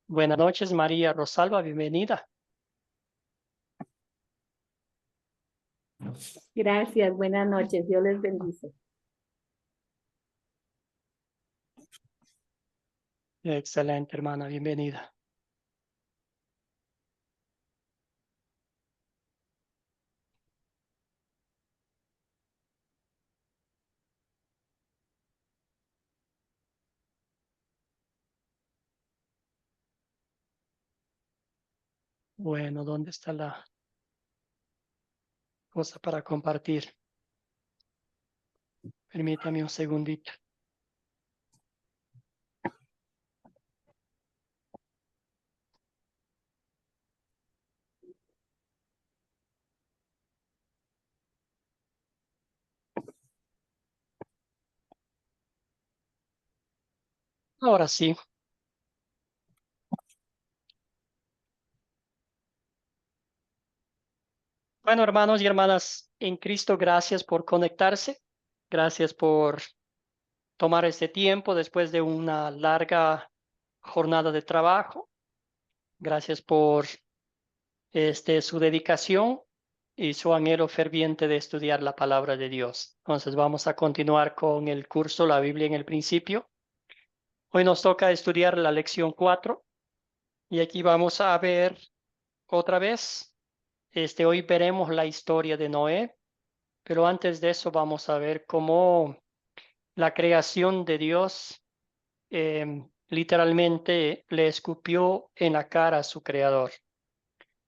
Buenas noches, María Rosalba, bienvenida. Gracias, buenas noches, Dios les bendice. Excelente, hermana, bienvenida. Bueno, ¿dónde está la cosa para compartir? Permítame un segundito. Ahora sí. Bueno, hermanos y hermanas, en Cristo, gracias por conectarse. Gracias por tomar este tiempo después de una larga jornada de trabajo. Gracias por su dedicación y su anhelo ferviente de estudiar la palabra de Dios. Entonces vamos a continuar con el curso La Biblia en el principio. Hoy nos toca estudiar la lección 4 y aquí vamos a ver otra vez. Hoy veremos la historia de Noé, pero antes de eso vamos a ver cómo la creación de Dios literalmente le escupió en la cara a su creador.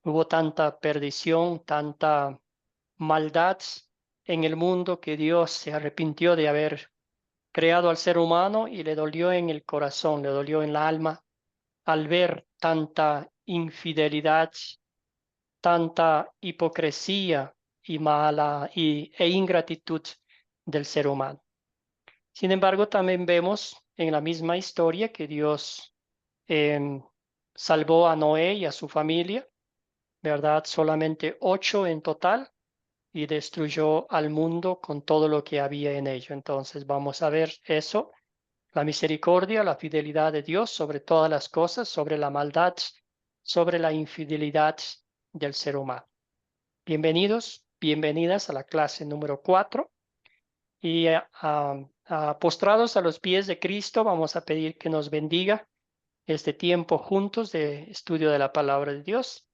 Hubo tanta perdición, tanta maldad en el mundo que Dios se arrepintió de haber creado al ser humano y le dolió en el corazón, le dolió en la alma al ver tanta infidelidad, tanta hipocresía y e ingratitud del ser humano. Sin embargo, también vemos en la misma historia que Dios em, salvó a Noé y a su familia, ¿verdad? Solamente 8 en total y destruyó al mundo con todo lo que había en ello. Entonces vamos a ver eso, la misericordia, la fidelidad de Dios sobre todas las cosas, sobre la maldad, sobre la infidelidad del ser humano. Bienvenidos, bienvenidas a la clase número 4 y postrados a los pies de Cristo vamos a pedir que nos bendiga este tiempo juntos de estudio de la palabra de Dios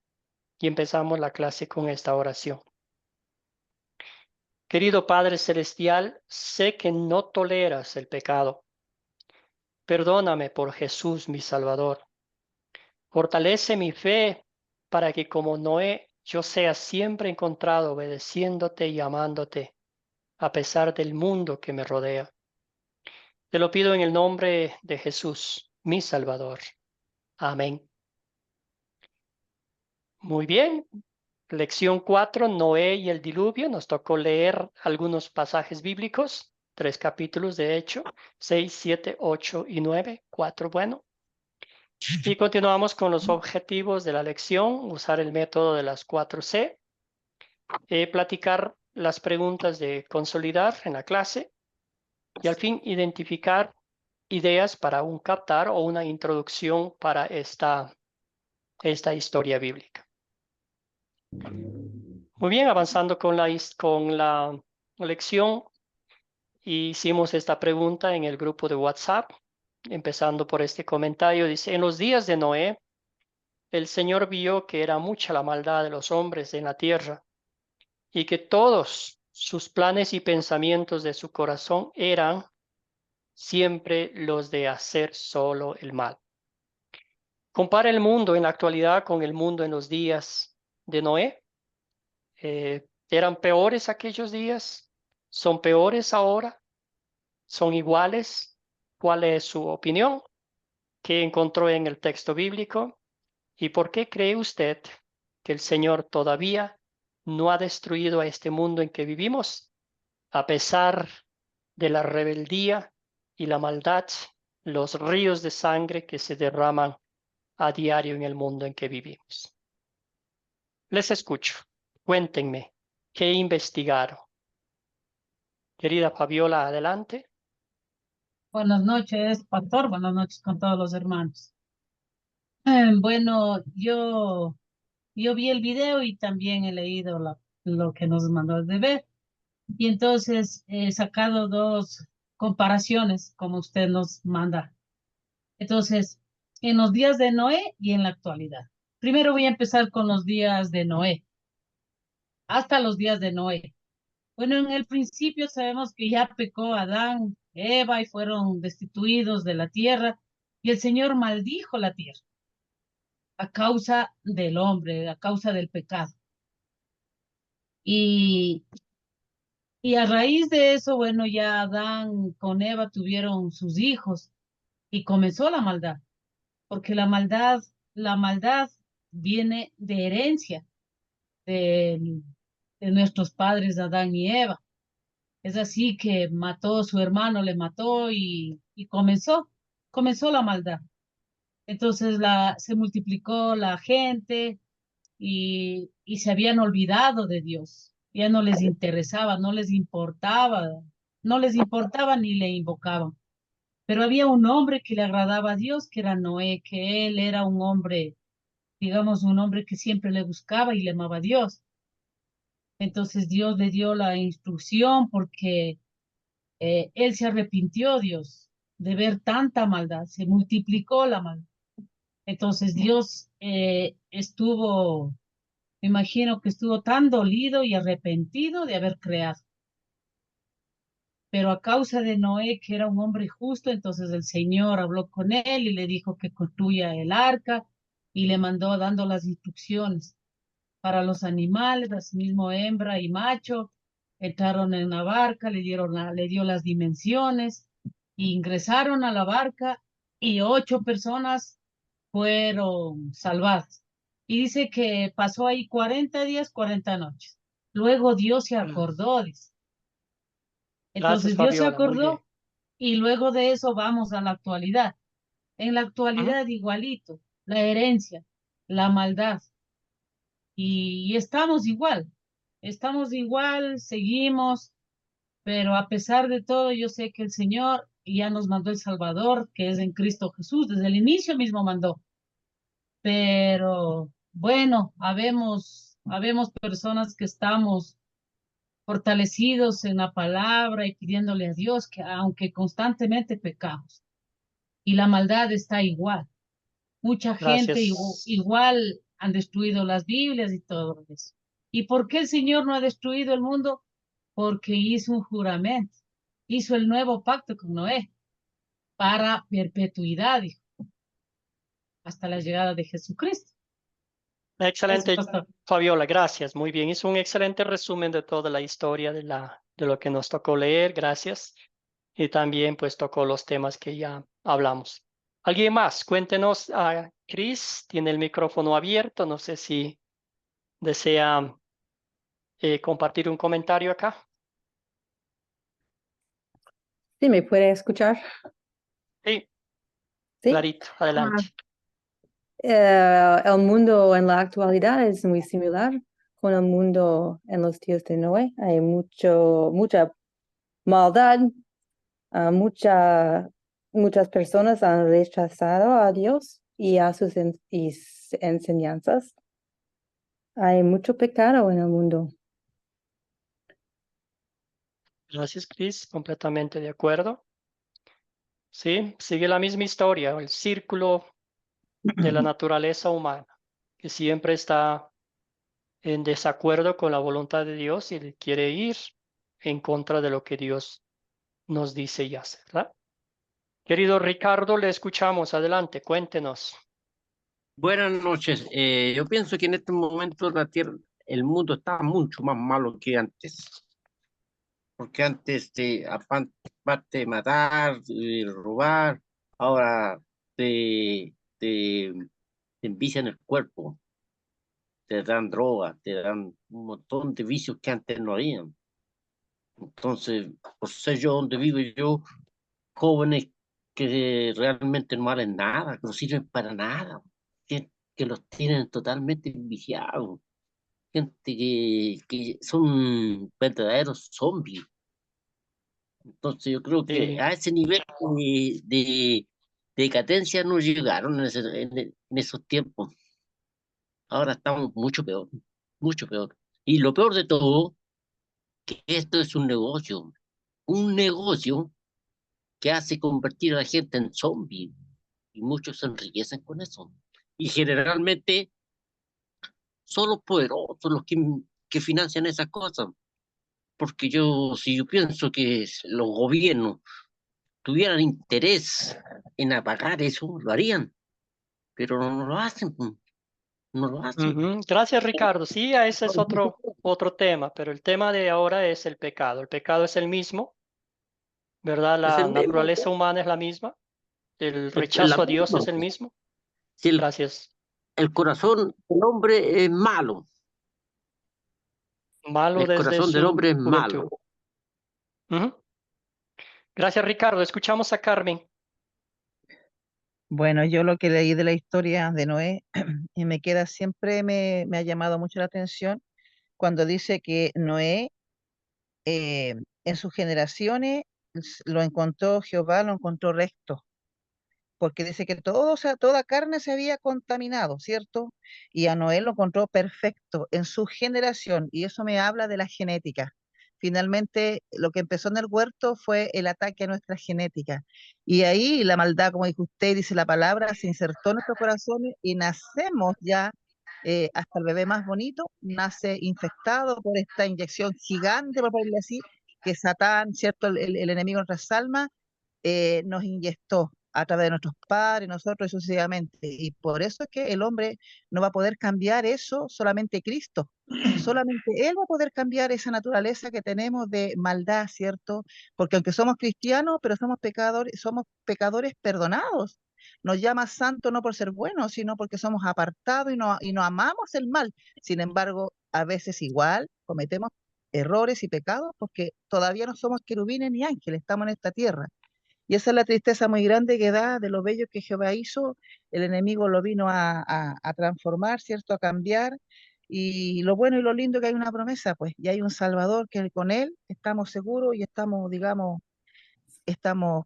y empezamos la clase con esta oración. Querido Padre Celestial, sé que no toleras el pecado. Perdóname por Jesús, mi Salvador. Fortalece mi fe para que como Noé yo sea siempre encontrado obedeciéndote y amándote, a pesar del mundo que me rodea. Te lo pido en el nombre de Jesús, mi Salvador. Amén. Muy bien. Lección 4, Noé y el diluvio. Nos tocó leer algunos pasajes bíblicos, 3 capítulos de hecho, 6, 7, 8 y 9, 4, bueno. Y continuamos con los objetivos de la lección, usar el método de las 4C, platicar las preguntas de consolidar en la clase y al fin identificar ideas para un captar o una introducción para esta historia bíblica. Muy bien, avanzando con la lección, hicimos esta pregunta en el grupo de WhatsApp, empezando por este comentario. Dice, en los días de Noé, el Señor vio que era mucha la maldad de los hombres en la tierra y que todos sus planes y pensamientos de su corazón eran siempre los de hacer solo el mal. Compara el mundo en la actualidad con el mundo en los días de Noé. ¿Eran peores aquellos días? ¿Son peores ahora? ¿Son iguales? ¿Cuál es su opinión? ¿Qué encontró en el texto bíblico? ¿Y por qué cree usted que el Señor todavía no ha destruido a este mundo en que vivimos, a pesar de la rebeldía y la maldad, los ríos de sangre que se derraman a diario en el mundo en que vivimos? Les escucho. Cuéntenme, ¿qué investigaron? Querida Fabiola, adelante. Buenas noches, pastor. Buenas noches con todos los hermanos. Bueno, yo vi el video y también he leído lo que nos mandó de ver. Y entonces he sacado dos comparaciones, como usted nos manda. Entonces, en los días de Noé y en la actualidad. Primero voy a empezar con los días de Noé, hasta los días de Noé. Bueno, en el principio sabemos que ya pecó Adán, Eva y fueron destituidos de la tierra y el Señor maldijo la tierra a causa del hombre, a causa del pecado. Y, y a raíz de eso, bueno, ya Adán con Eva tuvieron sus hijos y comenzó la maldad, porque la maldad viene de herencia de, de nuestros padres Adán y Eva. Es así que mató a su hermano, le mató y comenzó la maldad. Entonces se multiplicó la gente y se habían olvidado de Dios. Ya no les interesaba, no les importaba ni le invocaban. Pero había un hombre que le agradaba a Dios, que era Noé, que él era un hombre, digamos, un hombre que siempre le buscaba y le amaba a Dios. Entonces Dios le dio la instrucción porque él se arrepintió, Dios, de ver tanta maldad, se multiplicó la maldad. Entonces Dios me imagino que estuvo tan dolido y arrepentido de haber creado. Pero a causa de Noé, que era un hombre justo, entonces el Señor habló con él y le dijo que construya el arca y le mandó dando las instrucciones para los animales, asimismo hembra y macho, entraron en la barca, le dio las dimensiones, ingresaron a la barca y 8 personas fueron salvadas. Y dice que pasó ahí 40 días, 40 noches. Luego Dios se acordó, dice. Gracias, Entonces Dios se Fabiola. Muy bien. acordó y luego de eso vamos a la actualidad. En la Ujú. actualidad igualito, la herencia, la maldad, y estamos igual, seguimos, pero a pesar de todo, yo sé que el Señor ya nos mandó el Salvador, que es en Cristo Jesús, desde el inicio mismo mandó, pero bueno, habemos personas que estamos fortalecidos en la palabra y pidiéndole a Dios que aunque constantemente pecamos y la maldad está igual, mucha gente Gracias. igual han destruido las Biblias y todo eso. ¿Y por qué el Señor no ha destruido el mundo? Porque hizo un juramento, hizo el nuevo pacto con Noé para perpetuidad, dijo, hasta la llegada de Jesucristo. Eso, Excelente, pastor. Fabiola. Gracias. Muy bien. Hizo un excelente resumen de toda la historia de lo que nos tocó leer. Gracias. Y también pues tocó los temas que ya hablamos. ¿Alguien más? Cuéntenos. Chris tiene el micrófono abierto. No sé si desea compartir un comentario acá. Sí, ¿me puede escuchar? Sí, Sí. clarito. Adelante. El mundo en la actualidad es muy similar con el mundo en los días de Noé. Hay mucha maldad, muchas personas han rechazado a Dios y a sus enseñanzas. Hay mucho pecado en el mundo. Gracias, Chris. Completamente de acuerdo. Sí, sigue la misma historia, el círculo de la naturaleza humana, que siempre está en desacuerdo con la voluntad de Dios y quiere ir en contra de lo que Dios nos dice y hace, ¿verdad? Querido Ricardo, le escuchamos. Adelante, cuéntenos. Buenas noches. Yo pienso que en este momento la Tierra, el mundo está mucho más malo que antes, porque antes aparte de matar, robar, ahora te envician el cuerpo, te dan droga, te dan un montón de vicios que antes no habían. Entonces, por ser yo donde vivo yo, jóvenes que realmente no valen nada, que no sirven para nada, que los tienen totalmente viciados, gente que son verdaderos zombies, Entonces yo creo que Sí. a ese nivel de decadencia no llegaron en esos tiempos. Ahora estamos mucho peor, mucho peor. Y lo peor de todo, que esto es un negocio que hace convertir a la gente en zombie y muchos se enriquecen con eso. Y generalmente son los poderosos los que financian esas cosas. Porque si yo pienso que los gobiernos tuvieran interés en apagar eso, lo harían, pero no lo hacen, no lo hacen. Ujú. Gracias, Ricardo. Sí, ese es otro tema, pero el tema de ahora es el pecado. El pecado es el mismo, ¿verdad? Es La el mismo, naturaleza humana es la misma. El la rechazo a Dios misma. es el mismo. Si Gracias. el corazón del hombre es malo, Malo el desde corazón del su hombre es juventud. malo. Ujú. Gracias, Ricardo. Escuchamos a Carmen. Bueno, yo lo que leí de la historia de Noé y me queda siempre, me ha llamado mucho la atención cuando dice que Noé en sus generaciones lo encontró Jehová, lo encontró recto, porque dice que todo, o sea, toda carne se había contaminado, ¿cierto? Y a Noé lo encontró perfecto en su generación, y eso me habla de la genética. Finalmente, lo que empezó en el huerto fue el ataque a nuestra genética. Y ahí la maldad, como dijo usted, dice la palabra, se insertó en nuestros corazones y nacemos ya, hasta el bebé más bonito, nace infectado por esta inyección gigante, por decirlo así, que Satán, ¿cierto? El enemigo de nuestras almas, nos inyectó a través de nuestros padres, nosotros y sucesivamente. Y por eso es que el hombre no va a poder cambiar eso, solamente Cristo. Solamente Él va a poder cambiar esa naturaleza que tenemos de maldad, ¿cierto? Porque aunque somos cristianos, pero somos pecadores perdonados. Nos llama santos no por ser buenos, sino porque somos apartados y no amamos el mal. Sin embargo, a veces igual cometemos errores y pecados porque todavía no somos querubines ni ángeles, estamos en esta tierra. Y esa es la tristeza muy grande que da de lo bello que Jehová hizo. El enemigo lo vino a transformar, ¿cierto? A cambiar. Y lo bueno y lo lindo que hay una promesa, pues, y hay un Salvador que con él estamos seguros y estamos, digamos, estamos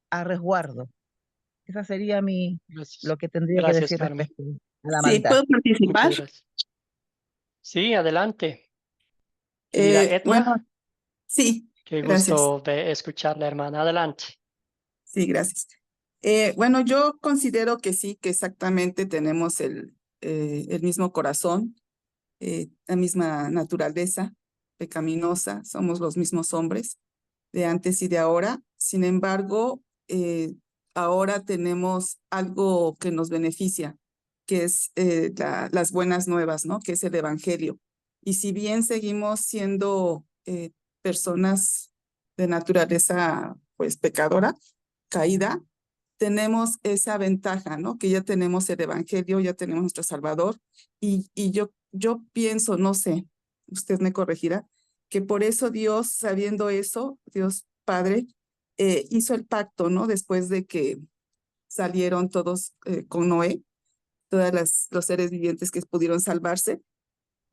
a resguardo. Esa sería Gracias. lo que tendría que Gracias, decir Carmen. respecto a la Sí, maldad. ¿puedo participar? Muchas gracias. Sí, adelante. Querida Bueno, Etna, sí, qué gracias. gusto escucharla, hermana. Adelante. Sí, gracias. Bueno, yo considero que sí, que exactamente tenemos el mismo corazón, la misma naturaleza pecaminosa, somos los mismos hombres de antes y de ahora. Sin embargo, ahora tenemos algo que nos beneficia, que es las buenas nuevas, ¿no? Que es el evangelio. Y si bien seguimos siendo personas de naturaleza, pues, pecadora, caída, tenemos esa ventaja, ¿no? Que ya tenemos el evangelio, ya tenemos nuestro Salvador. Y yo pienso, no sé, usted me corregirá, que por eso Dios, sabiendo eso, Dios Padre, hizo el pacto, ¿no? Después de que salieron todos con Noé, los seres vivientes que pudieron salvarse.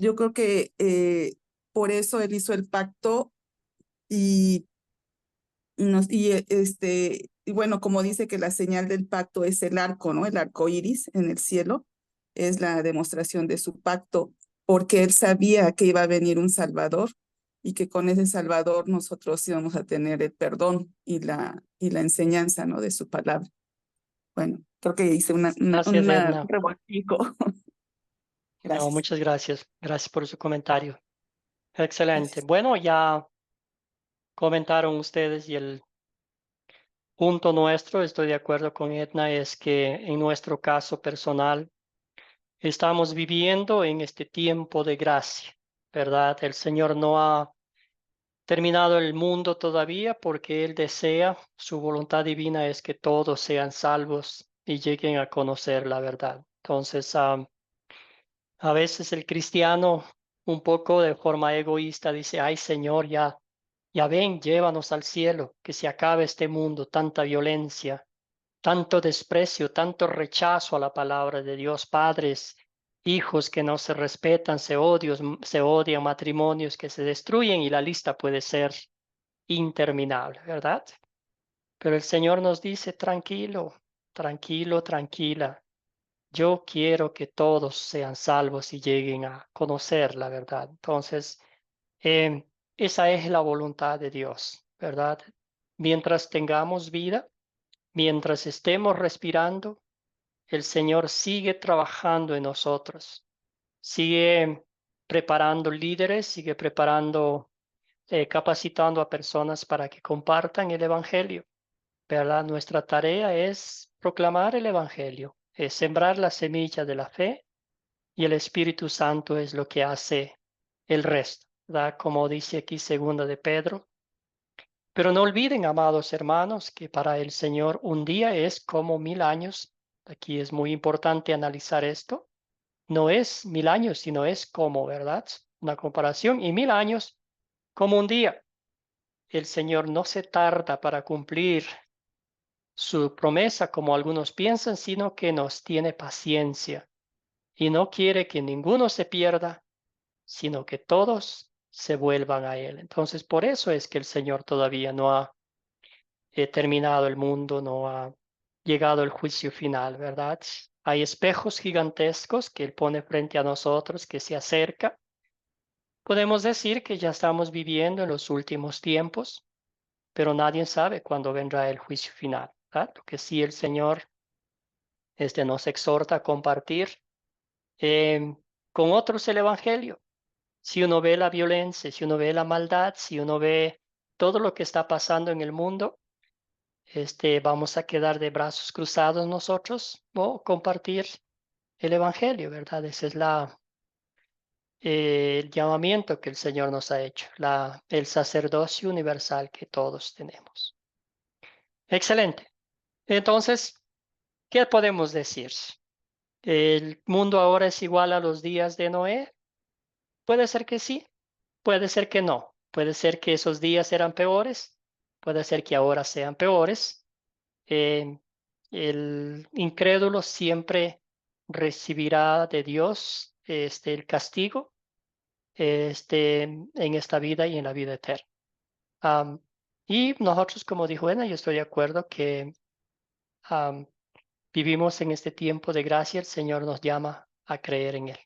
Yo creo que por eso él hizo el pacto y, y bueno, como dice que la señal del pacto es el arco, ¿no? El arco iris en el cielo es la demostración de su pacto, porque él sabía que iba a venir un Salvador y que con ese Salvador nosotros íbamos a tener el perdón y la enseñanza, ¿no? De su palabra. Bueno, creo que hice Gracias, Edna. revoltijo. No, Gracias. muchas gracias. Gracias por su comentario. Excelente. Bueno, ya comentaron ustedes y el punto nuestro, estoy de acuerdo con Edna, es que en nuestro caso personal estamos viviendo en este tiempo de gracia, ¿verdad? El Señor no ha terminado el mundo todavía porque Él desea, su voluntad divina es que todos sean salvos y lleguen a conocer la verdad. Entonces, a veces el cristiano un poco de forma egoísta dice, ay Señor, ya ven, llévanos al cielo, que se acabe este mundo, tanta violencia, tanto desprecio, tanto rechazo a la palabra de Dios, padres, hijos que no se respetan, se odian, matrimonios que se destruyen y la lista puede ser interminable, ¿verdad? Pero el Señor nos dice, tranquilo, tranquilo, tranquila. Yo quiero que todos sean salvos y lleguen a conocer la verdad. Entonces, esa es la voluntad de Dios, ¿verdad? Mientras tengamos vida, mientras estemos respirando, el Señor sigue trabajando en nosotros, sigue preparando líderes, sigue preparando, capacitando a personas para que compartan el Evangelio, ¿verdad? Nuestra tarea es proclamar el Evangelio, es sembrar la semilla de la fe y el Espíritu Santo es lo que hace el resto, ¿verdad? Como dice aquí segunda de Pedro. Pero no olviden, amados hermanos, que para el Señor un día es como 1000 años. Aquí es muy importante analizar esto. No es 1000 años, sino es como, ¿verdad? Una comparación. Y 1000 años como un día. El Señor no se tarda para cumplir su promesa como algunos piensan, sino que nos tiene paciencia y no quiere que ninguno se pierda, sino que todos se vuelvan a Él. Entonces, por eso es que el Señor todavía no ha terminado el mundo, no ha llegado el juicio final, ¿verdad? Hay espejos gigantescos que Él pone frente a nosotros, que se acerca. Podemos decir que ya estamos viviendo en los últimos tiempos, pero nadie sabe cuándo vendrá el juicio final, ¿verdad? Lo que sí el Señor nos exhorta a compartir eh, con otros el Evangelio. Si uno ve la violencia, si uno ve la maldad, si uno ve todo lo que está pasando en el mundo, vamos a quedar de brazos cruzados nosotros o compartir el Evangelio, ¿verdad? Ese es el llamamiento que el Señor nos ha hecho, el sacerdocio universal que todos tenemos. Excelente. Entonces, ¿qué podemos decir? ¿El mundo ahora es igual a los días de Noé? Puede ser que sí, puede ser que no. Puede ser que esos días eran peores, puede ser que ahora sean peores. Eh, el incrédulo siempre recibirá de Dios el castigo en esta vida y en la vida eterna. Am, y nosotros, como dijo Ana, yo estoy de acuerdo que am, vivimos en este tiempo de gracia, el Señor nos llama a creer en Él.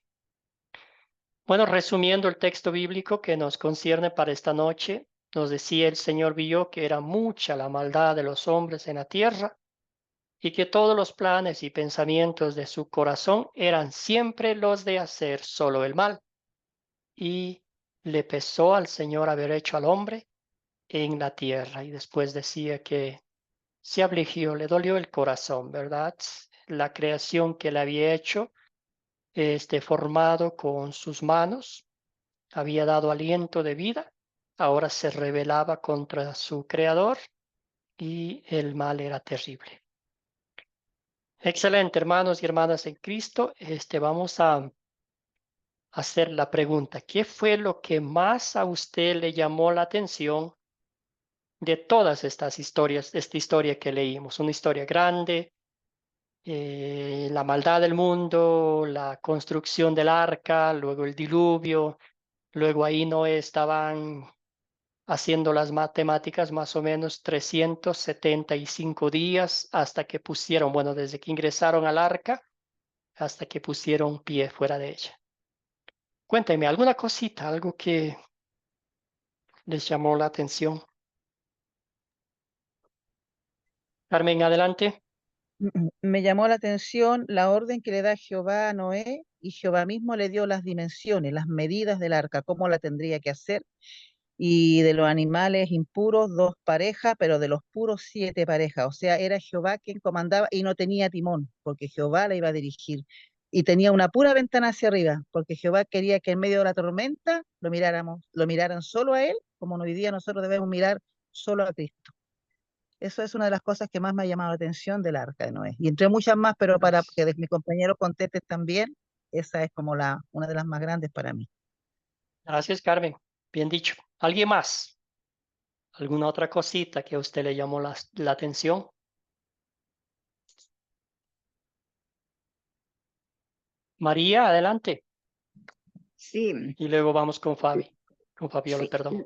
Bueno, resumiendo el texto bíblico que nos concierne para esta noche, nos decía el Señor vio que era mucha la maldad de los hombres en la tierra y que todos los planes y pensamientos de su corazón eran siempre los de hacer solo el mal. Y le pesó al Señor haber hecho al hombre en la tierra. Y después decía que se afligió, le dolió el corazón, ¿verdad? La creación que le había hecho, formado con sus manos, había dado aliento de vida, ahora se rebelaba contra su creador y el mal era terrible. Excelente, hermanos y hermanas en Cristo. Vamos a hacer la pregunta, ¿qué fue lo que más a usted le llamó la atención de todas estas historias, esta historia que leímos? Una historia grande, la maldad del mundo, la construcción del arca, luego el diluvio, luego ahí no estaban haciendo las matemáticas más o menos 375 días hasta que pusieron, bueno, desde que ingresaron al arca hasta que pusieron pie fuera de ella. Cuéntenme alguna cosita, algo que les llamó la atención. Carmen, adelante. Me llamó la atención la orden que le da Jehová a Noé y Jehová mismo le dio las dimensiones, las medidas del arca, cómo la tendría que hacer. Y de los animales impuros, 2 parejas, pero de los puros 7 parejas. O sea, era Jehová quien comandaba y no tenía timón, porque Jehová la iba a dirigir. Y tenía una pura ventana hacia arriba, porque Jehová quería que en medio de la tormenta lo miraran solo a él, como hoy día nosotros debemos mirar solo a Cristo. Eso es una de las cosas que más me ha llamado la atención del arca de Noé. Y entre muchas más, pero para que mis compañeros contesten también, esa es como una de las más grandes para mí. Gracias, Carmen. Bien dicho. ¿Alguien más? ¿Alguna otra cosita que a usted le llamó la atención? María, adelante. Sí, Y luego vamos con Fabi. Con Fabiola, Sí, perdón.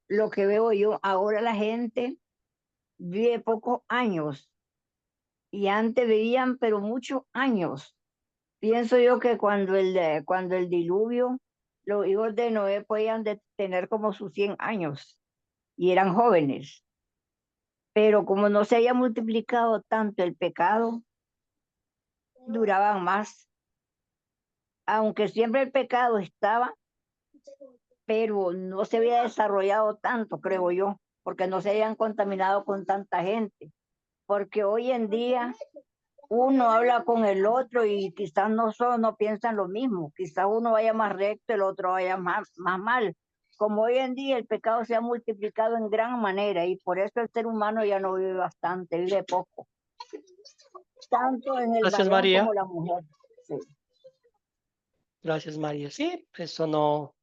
lo que veo yo, ahora la gente vive pocos años y antes vivían pero muchos años. Pienso yo que cuando el diluvio, los hijos de Noé podían tener como sus 100 años y eran jóvenes, pero como no se había multiplicado tanto el pecado, duraban más, aunque siempre el pecado estaba, pero no se había desarrollado tanto, creo yo, porque no se habían contaminado con tanta gente, porque hoy en día uno habla con el otro y quizás no piensan lo mismo, quizás uno vaya más recto, el otro vaya más mal. Como hoy en día el pecado se ha multiplicado en gran manera y por eso el ser humano ya no vive bastante, vive poco, tanto en el Gracias, varón María. como la mujer. Sí. Gracias, María. Sí, eso no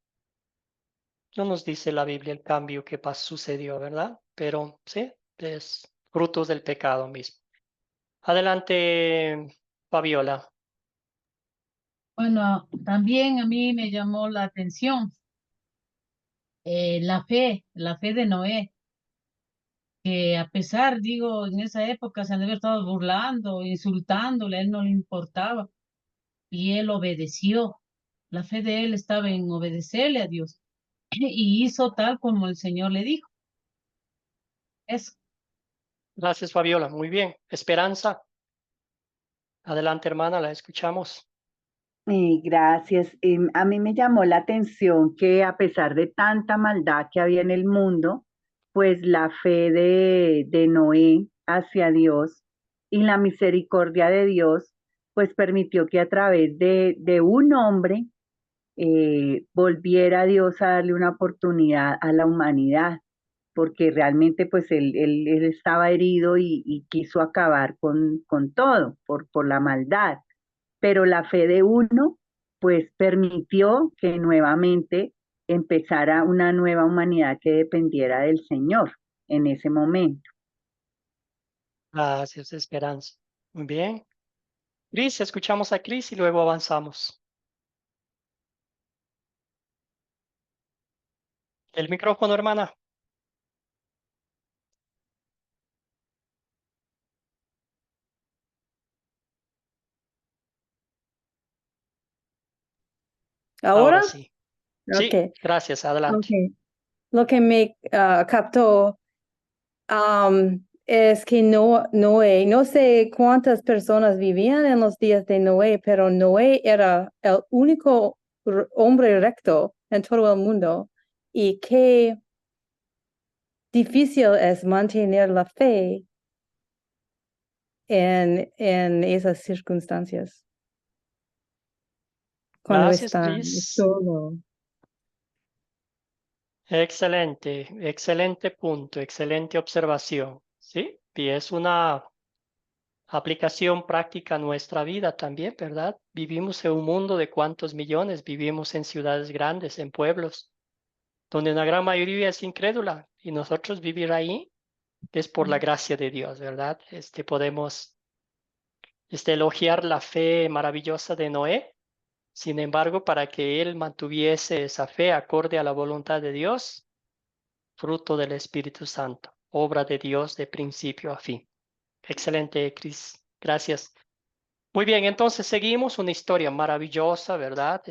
nos dice la Biblia el cambio que sucedió, ¿verdad? Pero sí, es frutos del pecado mismo. Adelante, Fabiola. Bueno, también a mí me llamó la atención la fe de Noé, que a pesar, digo, en esa época se han de haber estado burlando, insultándole, a él no le importaba y él obedeció. La fe de él estaba en obedecerle a Dios y hizo tal como el Señor le dijo. Eso. Gracias, Fabiola. Muy bien. Esperanza. Adelante, hermana, la escuchamos. Gracias. A mí me llamó la atención que a pesar de tanta maldad que había en el mundo, pues la fe de Noé hacia Dios y la misericordia de Dios, pues permitió que a través de un hombre volviera Dios a darle una oportunidad a la humanidad, porque realmente pues él estaba herido y quiso acabar con todo por la maldad, pero la fe de uno pues permitió que nuevamente empezara una nueva humanidad que dependiera del Señor en ese momento. Gracias, Esperanza. Muy bien. Cris, escuchamos a Cris y luego avanzamos. El micrófono, hermana. ¿Ahora? Ahora sí. Sí, Okay. gracias. Adelante. Okay. Lo que me captó es que Noé, no sé cuántas personas vivían en los días de Noé, pero Noé era el único hombre recto en todo el mundo. Y qué difícil es mantener la fe en esas circunstancias. Cuando Gracias, está Cris. solo. Excelente, excelente punto, excelente observación. Sí, y es una aplicación práctica a nuestra vida también, ¿verdad? Vivimos en un mundo de cuántos millones, vivimos en ciudades grandes, en pueblos, donde una gran mayoría es incrédula y nosotros vivir ahí es por la gracia de Dios, ¿verdad? Podemos elogiar la fe maravillosa de Noé. Sin embargo, para que él mantuviese esa fe acorde a la voluntad de Dios, fruto del Espíritu Santo, obra de Dios de principio a fin. Excelente, Cris. Gracias. Muy bien, entonces seguimos una historia maravillosa, ¿verdad?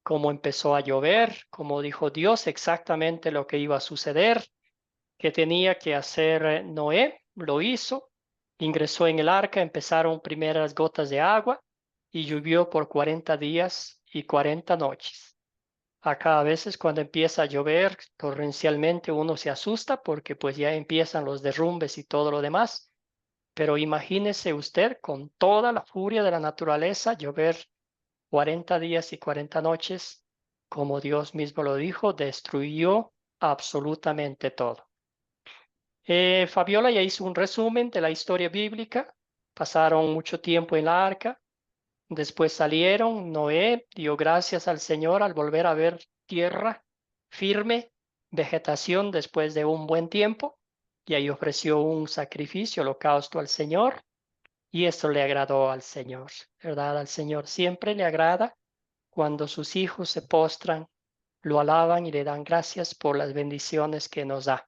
Cómo empezó a llover, cómo dijo Dios exactamente lo que iba a suceder, que tenía que hacer Noé, lo hizo, ingresó en el arca, empezaron primeras gotas de agua y llovió por 40 días y 40 noches. Acá a veces cuando empieza a llover torrencialmente uno se asusta porque pues ya empiezan los derrumbes y todo lo demás. Pero imagínese usted con toda la furia de la naturaleza llover 40 días y 40 noches, como Dios mismo lo dijo, destruyó absolutamente todo. Fabiola ya hizo un resumen de la historia bíblica. Pasaron mucho tiempo en la arca. Después salieron. Noé dio gracias al Señor al volver a ver tierra firme, vegetación después de un buen tiempo. Y ahí ofreció un sacrificio, holocausto al Señor. Y esto le agradó al Señor, ¿verdad? Al Señor siempre le agrada cuando sus hijos se postran lo alaban y le dan gracias por las bendiciones que nos da.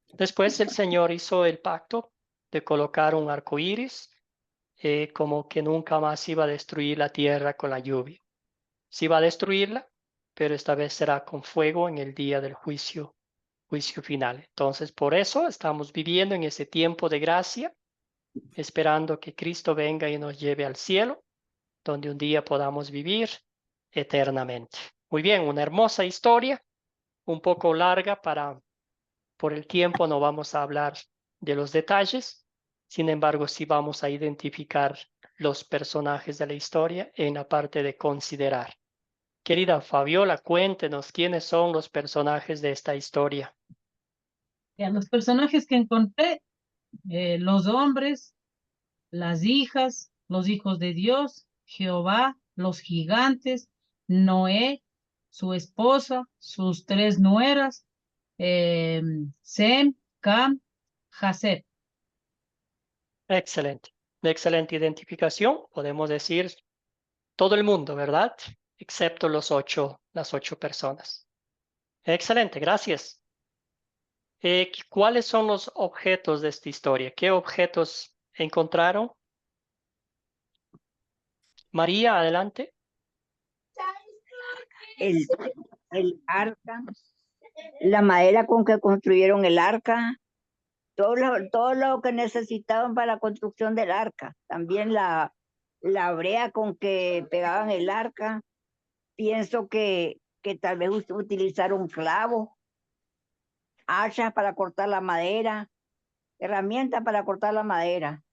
Después el Señor hizo el pacto de colocar un arco iris, como que nunca más iba a destruir la tierra con la lluvia. Sí va a destruirla, pero esta vez será con fuego en el día del juicio final. Entonces, por eso estamos viviendo en ese tiempo de gracia, esperando que Cristo venga y nos lleve al cielo, donde un día podamos vivir eternamente. Muy bien, una hermosa historia, un poco larga por el tiempo no vamos a hablar de los detalles, sin embargo sí vamos a identificar los personajes de la historia en la parte de considerar. Querida Fabiola, cuéntenos quiénes son los personajes de esta historia. Los personajes que encontré, los hombres, las hijas, los hijos de Dios, Jehová, los gigantes, Noé, su esposa, sus 3 nueras, Sem, Cam, Jafet. Excelente, excelente identificación. Podemos decir todo el mundo, ¿verdad? Excepto las 8 personas. Excelente, gracias. ¿Cuáles son los objetos de esta historia? ¿Qué objetos encontraron? María, adelante. El arca, la madera con que construyeron el arca, todo lo que necesitaban para la construcción del arca, también la brea con que pegaban el arca. Pienso que tal vez utilizaron clavos, hachas para cortar la madera, herramientas para cortar la madera.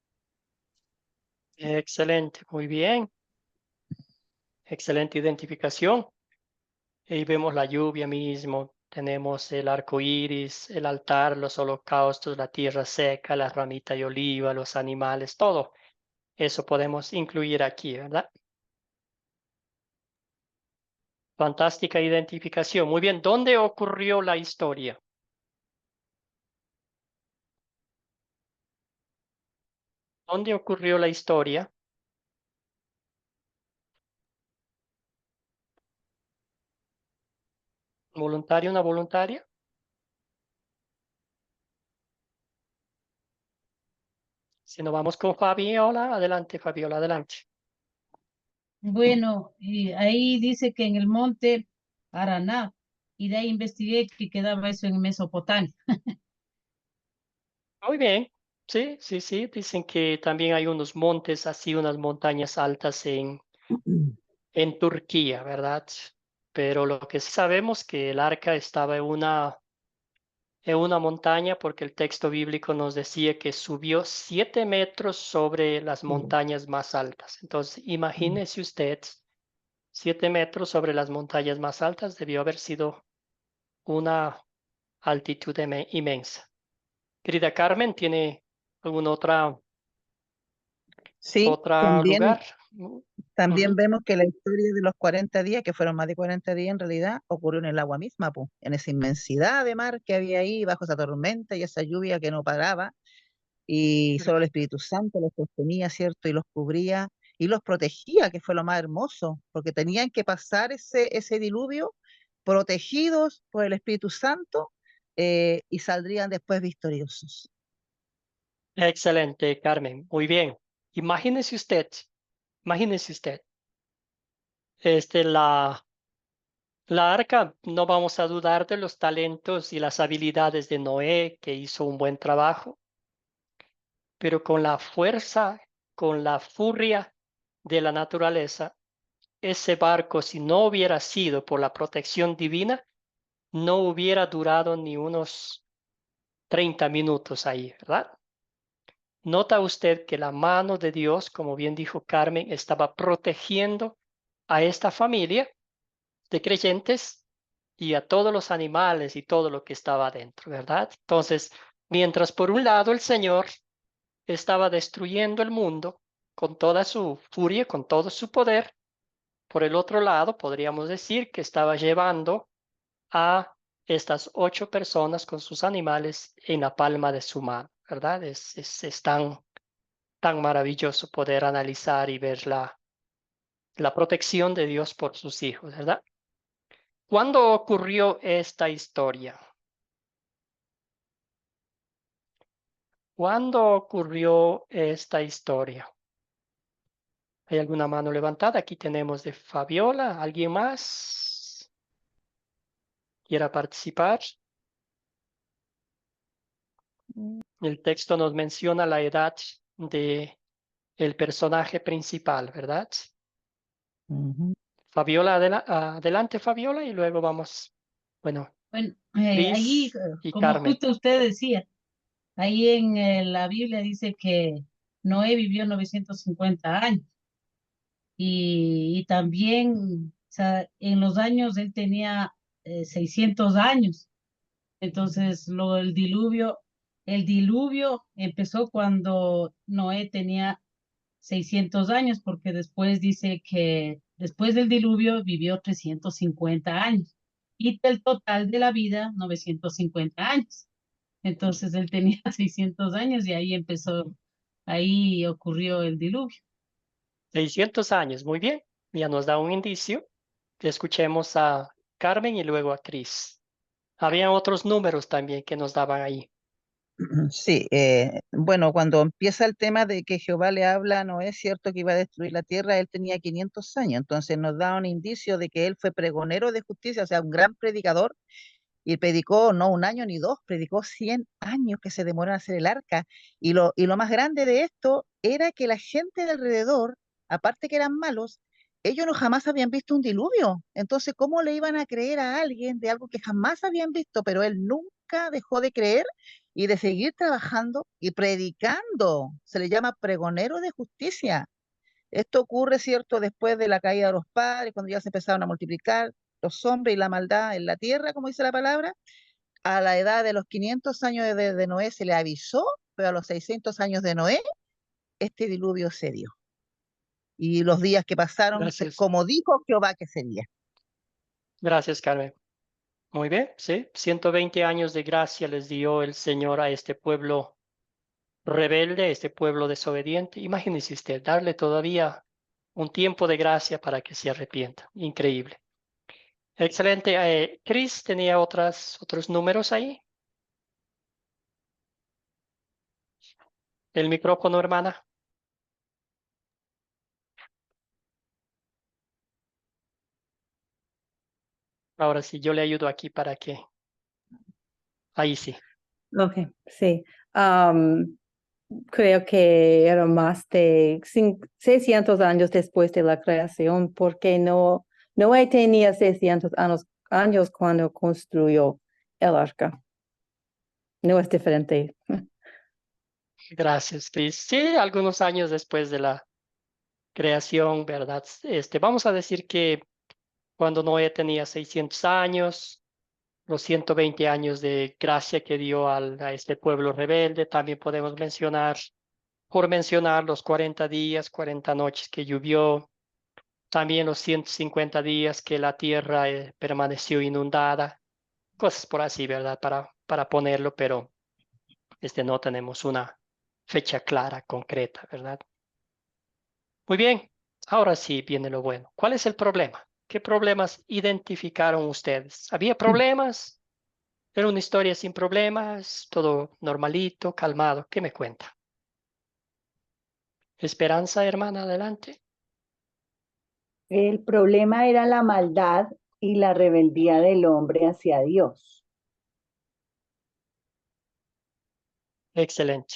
Excelente, muy bien. Excelente identificación. Ahí vemos la lluvia mismo, tenemos el arco iris, el altar, los holocaustos, la tierra seca, la ramita de oliva, los animales, todo. Eso podemos incluir aquí, ¿verdad? Fantástica identificación. Muy bien, ¿dónde ocurrió la historia? ¿Dónde ocurrió la historia? ¿Voluntario, una voluntaria? Si no vamos con Fabiola, adelante, Fabiola, adelante. Bueno, y ahí dice que en el monte Araná, y de ahí investigué que quedaba eso en Mesopotamia. Muy bien, sí, sí, sí. Dicen que también hay unos montes, así unas montañas altas en Turquía, ¿verdad? Pero lo que sí sabemos que el arca estaba en una montaña porque el texto bíblico nos decía que subió 7 metros sobre las montañas más altas. Entonces, imagínese usted, 7 metros sobre las montañas más altas debió haber sido una altitud inmensa. Querida Carmen, ¿tiene algún Sí, lugar? también Ujú. vemos que la historia de los 40 días, que fueron más de 40 días en realidad, ocurrió en el agua misma, pues, en esa inmensidad de mar que había ahí, bajo esa tormenta y esa lluvia que no paraba, y solo el Espíritu Santo los sostenía, ¿cierto? Y los cubría y los protegía, que fue lo más hermoso, porque tenían que pasar ese diluvio protegidos por el Espíritu Santo, y saldrían después victoriosos. Excelente, Carmen. Muy bien. Imagínese usted, imagínese usted, la arca, no vamos a dudar de los talentos y las habilidades de Noé, que hizo un buen trabajo, pero con la fuerza, con la furia de la naturaleza, ese barco, si no hubiera sido por la protección divina, no hubiera durado ni unos 30 minutos ahí, ¿verdad? Nota usted que la mano de Dios, como bien dijo Carmen, estaba protegiendo a esta familia de creyentes y a todos los animales y todo lo que estaba adentro, ¿verdad? Entonces, mientras por un lado el Señor estaba destruyendo el mundo con toda su furia, con todo su poder, por el otro lado podríamos decir que estaba llevando a estas 8 personas con sus animales en la palma de su mano, ¿verdad? Es tan maravilloso poder analizar y ver la protección de Dios por sus hijos, ¿verdad? ¿Cuándo ocurrió esta historia? ¿Cuándo ocurrió esta historia? ¿Hay alguna mano levantada? Aquí tenemos de Fabiola. ¿Alguien más quiera participar? El texto nos menciona la edad de el personaje principal, ¿verdad? Ujú. Fabiola, adelante Fabiola, y luego vamos, bueno, Bueno, allí, Cris y como Carmen. justo usted decía, ahí en la Biblia dice que Noé vivió 950 años y también, o sea, en los años él tenía 600 años. Entonces, el diluvio empezó cuando Noé tenía 600 años, porque después dice que después del diluvio vivió 350 años y del total de la vida 950 años. Entonces él tenía 600 años y ahí ocurrió el diluvio. 600 años, muy bien. Ya nos da un indicio. Escuchemos a Carmen y luego a Cris. Había otros números también que nos daban ahí. Sí, bueno, cuando empieza el tema de que Jehová le habla, no es cierto que iba a destruir la tierra, él tenía 500 años, entonces nos da un indicio de que él fue pregonero de justicia, o sea, un gran predicador, y predicó no un año ni dos, predicó 100 años que se demoró en hacer el arca, y lo más grande de esto era que la gente de alrededor, aparte que eran malos, ellos no jamás habían visto un diluvio, entonces, ¿cómo le iban a creer a alguien de algo que jamás habían visto? Pero él nunca dejó de creer y de seguir trabajando y predicando. Se le llama pregonero de justicia. Esto ocurre, ¿cierto?, después de la caída de los padres, cuando ya se empezaron a multiplicar los hombres y la maldad en la tierra, como dice la palabra. A la edad de los 500 años de Noé se le avisó, pero a los 600 años de Noé, este diluvio se dio. Y los días que pasaron, Gracias. como dijo Jehová que sería. Gracias, Carmen. Muy bien, sí. 120 años de gracia les dio el Señor a este pueblo rebelde, a este pueblo desobediente. Imagínese usted, darle todavía un tiempo de gracia para que se arrepienta. Increíble. Excelente. Chris, ¿tenía otros números ahí? El micrófono, hermana. Ahora sí, yo le ayudo aquí para que... Ahí sí. Ok, sí. Creo que era más de 600 años después de la creación, porque Noé tenía 600 años cuando construyó el arca. No es diferente. Gracias, Chris. Sí, algunos años después de la creación, ¿verdad? Vamos a decir que cuando Noé tenía 600 años, los 120 años de gracia que dio a este pueblo rebelde, también podemos mencionar, por mencionar los 40 días, 40 noches que llovió, también los 150 días que la tierra permaneció inundada, cosas por así, ¿verdad? Para ponerlo, pero no tenemos una fecha clara, concreta, ¿verdad? Muy bien, ahora sí viene lo bueno. ¿Cuál es el problema? ¿Qué problemas identificaron ustedes? ¿Había problemas? ¿Era una historia sin problemas? ¿Todo normalito, calmado? ¿Qué me cuenta? Esperanza, hermana, adelante. El problema era la maldad y la rebeldía del hombre hacia Dios. Excelente.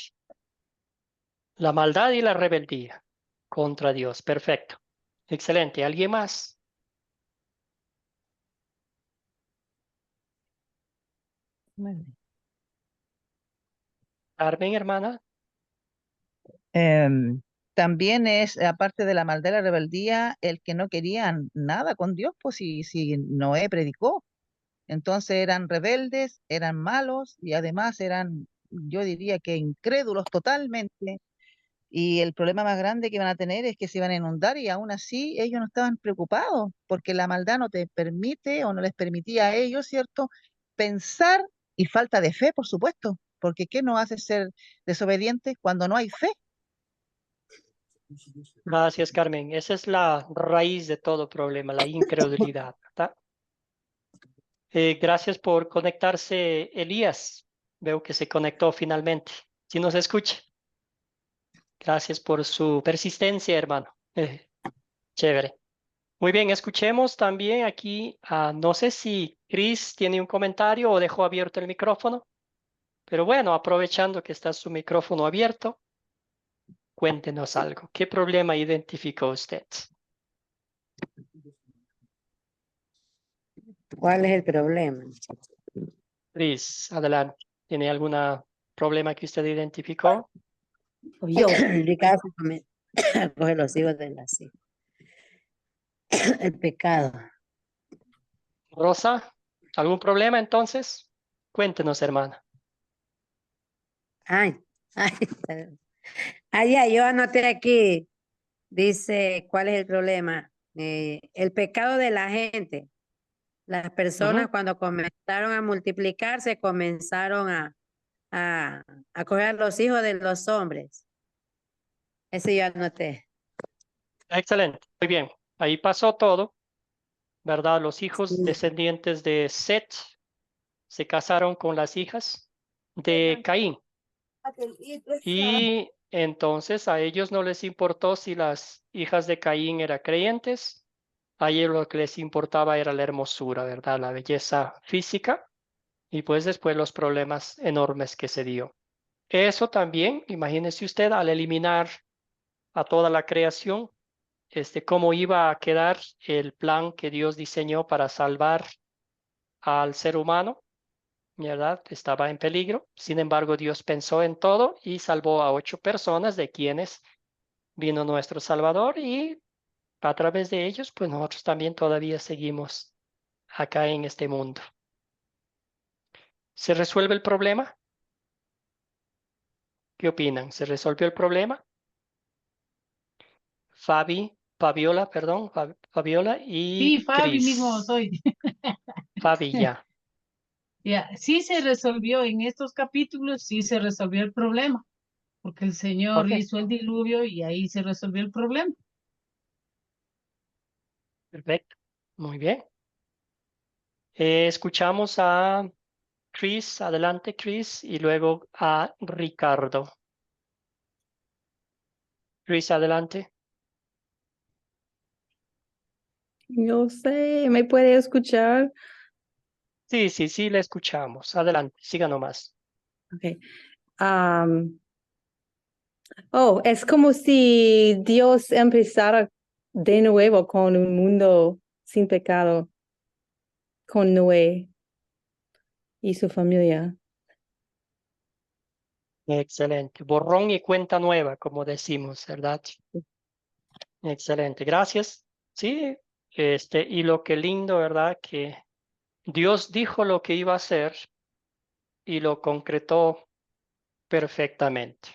La maldad y la rebeldía contra Dios. Perfecto. Excelente. ¿Alguien más? Carmen, hermana. Em, También es, aparte de la maldad y la rebeldía, el que no querían nada con Dios, pues si Noé predicó. Entonces eran rebeldes, eran malos y además eran, yo diría que incrédulos totalmente. Y el problema más grande que iban a tener es que se iban a inundar y aún así ellos no estaban preocupados porque la maldad no te permite o no les permitía a ellos, ¿cierto? Pensar y falta de fe, por supuesto, porque ¿qué nos hace ser desobedientes cuando no hay fe? Gracias, Carmen. Esa es la raíz de todo problema, la incredulidad, ¿verdad? Gracias por conectarse, Elías. Veo que se conectó finalmente. ¿Sí nos escucha? Gracias por su persistencia, hermano. Chévere. Muy bien, escuchemos también aquí, no sé si Chris tiene un comentario o dejó abierto el micrófono, pero bueno, aprovechando que está su micrófono abierto, cuéntenos algo. ¿Qué problema identificó usted? ¿Cuál es el problema? Chris, adelante. ¿Tiene algún problema que usted identificó? Yo. Ricardo coge los hijos de las hijas. El pecado. Rosa, ¿algún problema entonces? Cuéntenos, hermana. Ay, ya, yo anoté aquí. Dice, ¿cuál es el problema? El pecado de la gente. Las personas Ujú. cuando comenzaron a multiplicarse, comenzaron a coger a los hijos de los hombres. Ese yo anoté. Excelente, muy bien. Ahí pasó todo, ¿verdad? Los hijos Sí. descendientes de Set se casaron con las hijas de Caín. Y entonces a ellos no les importó si las hijas de Caín eran creyentes. A ellos lo que les importaba era la hermosura, ¿verdad? La belleza física y pues después los problemas enormes que se dio. Eso también, imagínese usted, al eliminar a toda la creación, cómo iba a quedar el plan que Dios diseñó para salvar al ser humano, ¿verdad? Estaba en peligro. Sin embargo, Dios pensó en todo y salvó a 8 personas, de quienes vino nuestro Salvador, y a través de ellos, pues nosotros también todavía seguimos acá en este mundo. ¿Se resuelve el problema? ¿Qué opinan? ¿Se resolvió el problema? Fabiola, perdón, Fabiola y Sí, Fabi mismo Cris. soy. Fabi, ya. Ya, sí se resolvió en estos capítulos, sí se resolvió el problema, porque el Señor Ok, hizo el diluvio y ahí se resolvió el problema. perfecto. Muy bien. Escuchamos a Chris, adelante Chris, y luego a Ricardo. Chris, adelante. No sé, ¿me puede escuchar? Sí, sí, sí, le escuchamos. Adelante, siga nomás. Okay. Es como si Dios empezara de nuevo con un mundo sin pecado, con Noé y su familia. Excelente. Borrón y cuenta nueva, como decimos, ¿verdad? Excelente. Gracias. Sí, y lo que lindo, ¿verdad? Que Dios dijo lo que iba a hacer y lo concretó perfectamente,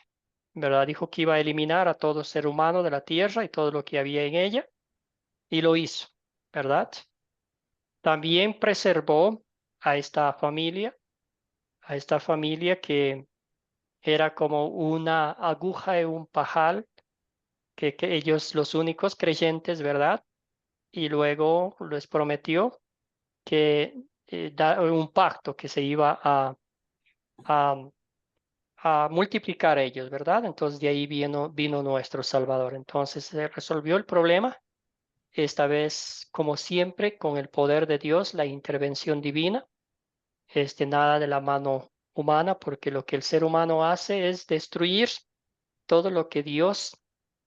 ¿verdad? Dijo que iba a eliminar a todo ser humano de la tierra y todo lo que había en ella, y lo hizo, ¿verdad? También preservó a esta familia que era como una aguja en un pajal, que ellos los únicos creyentes, ¿verdad? Y luego les prometió que da un pacto que se iba a, a multiplicar ellos, ¿verdad? Entonces de ahí vino nuestro Salvador. Entonces se resolvió el problema, esta vez, como siempre, con el poder de Dios, la intervención divina, nada de la mano humana, porque lo que el ser humano hace es destruir todo lo que Dios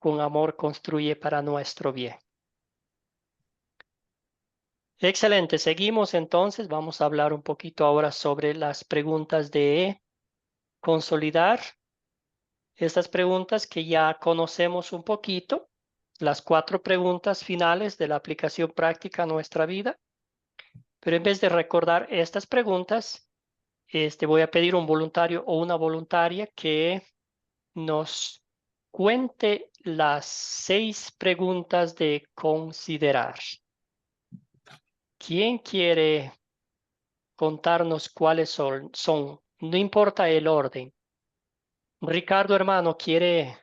con amor construye para nuestro bien. Excelente, seguimos entonces. Vamos a hablar un poquito ahora sobre las preguntas de consolidar. Estas preguntas que ya conocemos un poquito, las 4 preguntas finales de la aplicación práctica a nuestra vida. Pero en vez de recordar estas preguntas, voy a pedir un voluntario o una voluntaria que nos cuente las 6 preguntas de considerar. ¿Quién quiere contarnos cuáles son? No importa el orden. Ricardo, hermano, ¿quiere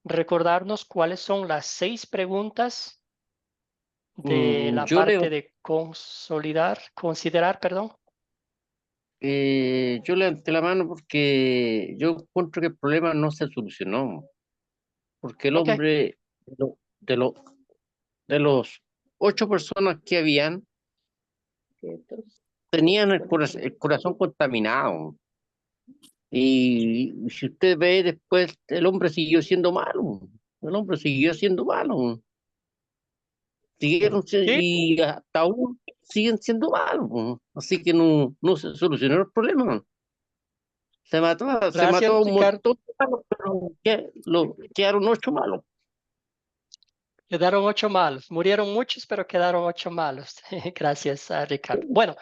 recordarnos cuáles son las 6 preguntas de la Yo parte de considerar, perdón. yo levanté la mano porque yo encuentro que el problema no se solucionó, porque el Ok, hombre, de, lo- de lo- de los 8 personas que habían, tenían el corazón contaminado. Y si usted ve después, el hombre siguió siendo malo, el hombre siguió siendo malo, sí, y hasta aún siguen siendo malos, así que no se solucionó el problema. Se mató gracias, a un Ricardo. montón de malos, pero quedaron 8 malos. Quedaron 8 malos. Murieron muchos, pero quedaron 8 malos. Gracias, Ricardo. Bueno,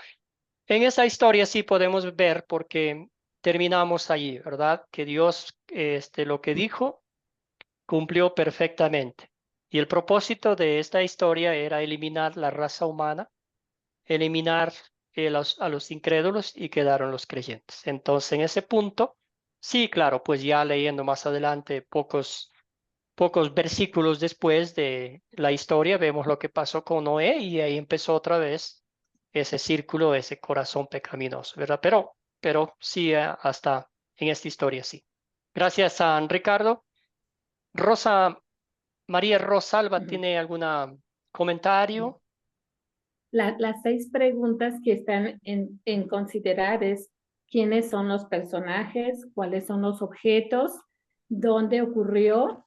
en esa historia sí podemos ver porque terminamos allí, ¿verdad? Que Dios, lo que dijo, cumplió perfectamente. Y el propósito de esta historia era eliminar la raza humana, eliminar a los incrédulos y quedaron los creyentes. Entonces, en ese punto, sí, claro, pues ya leyendo más adelante pocos versículos después de la historia, vemos lo que pasó con Noé y ahí empezó otra vez ese círculo, ese corazón pecaminoso, ¿verdad? Pero sí, hasta en esta historia sí. Gracias a Ricardo. María Rosalba, Ujú. ¿tiene algún comentario? Las 6 preguntas que están en considerar es quiénes son los personajes, cuáles son los objetos, dónde ocurrió,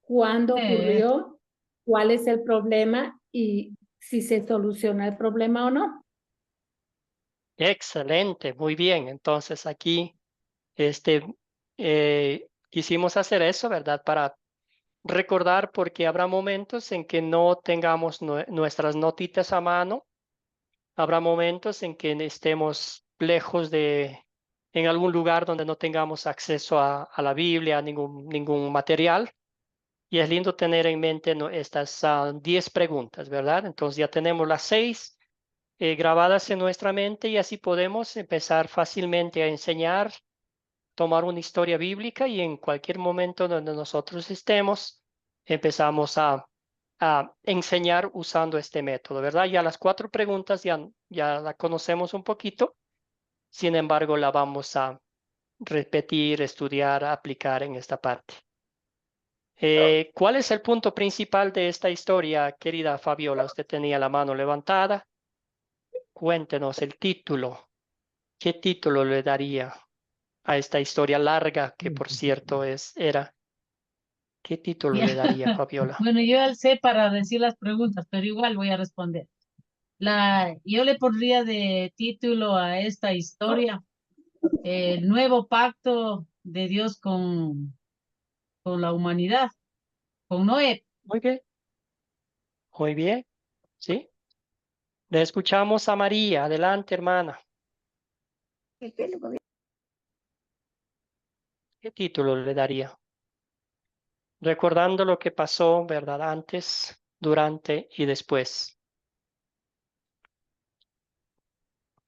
cuándo ocurrió, cuál es el problema y si se soluciona el problema o no. Excelente, muy bien. Entonces aquí quisimos hacer eso, ¿verdad? Para recordar porque habrá momentos en que no tengamos nuestras notitas a mano, habrá momentos en que estemos lejos en algún lugar donde no tengamos acceso a la Biblia, a ningún material. Y es lindo tener en mente estas 10 preguntas, ¿verdad? Entonces ya tenemos las 6 grabadas en nuestra mente y así podemos empezar fácilmente a enseñar, tomar una historia bíblica y en cualquier momento donde nosotros estemos, empezamos a enseñar usando este método, ¿verdad? Ya las 4 preguntas ya la conocemos un poquito, sin embargo, la vamos a repetir, estudiar, aplicar en esta parte. ¿Cuál es el punto principal de esta historia, querida Fabiola? Usted tenía la mano levantada. Cuéntenos el título. ¿Qué título le daría a esta historia larga que, por cierto, era? ¿Qué título le daría, Fabiola? Bueno, yo alcé para decir las preguntas, pero igual voy a responder. Yo le pondría de título a esta historia el nuevo pacto de Dios con la humanidad, con Noé. Muy bien, muy bien, ¿sí? Le escuchamos a María. Adelante, hermana. ¿Qué título le daría? Recordando lo que pasó, ¿verdad? Antes, durante y después.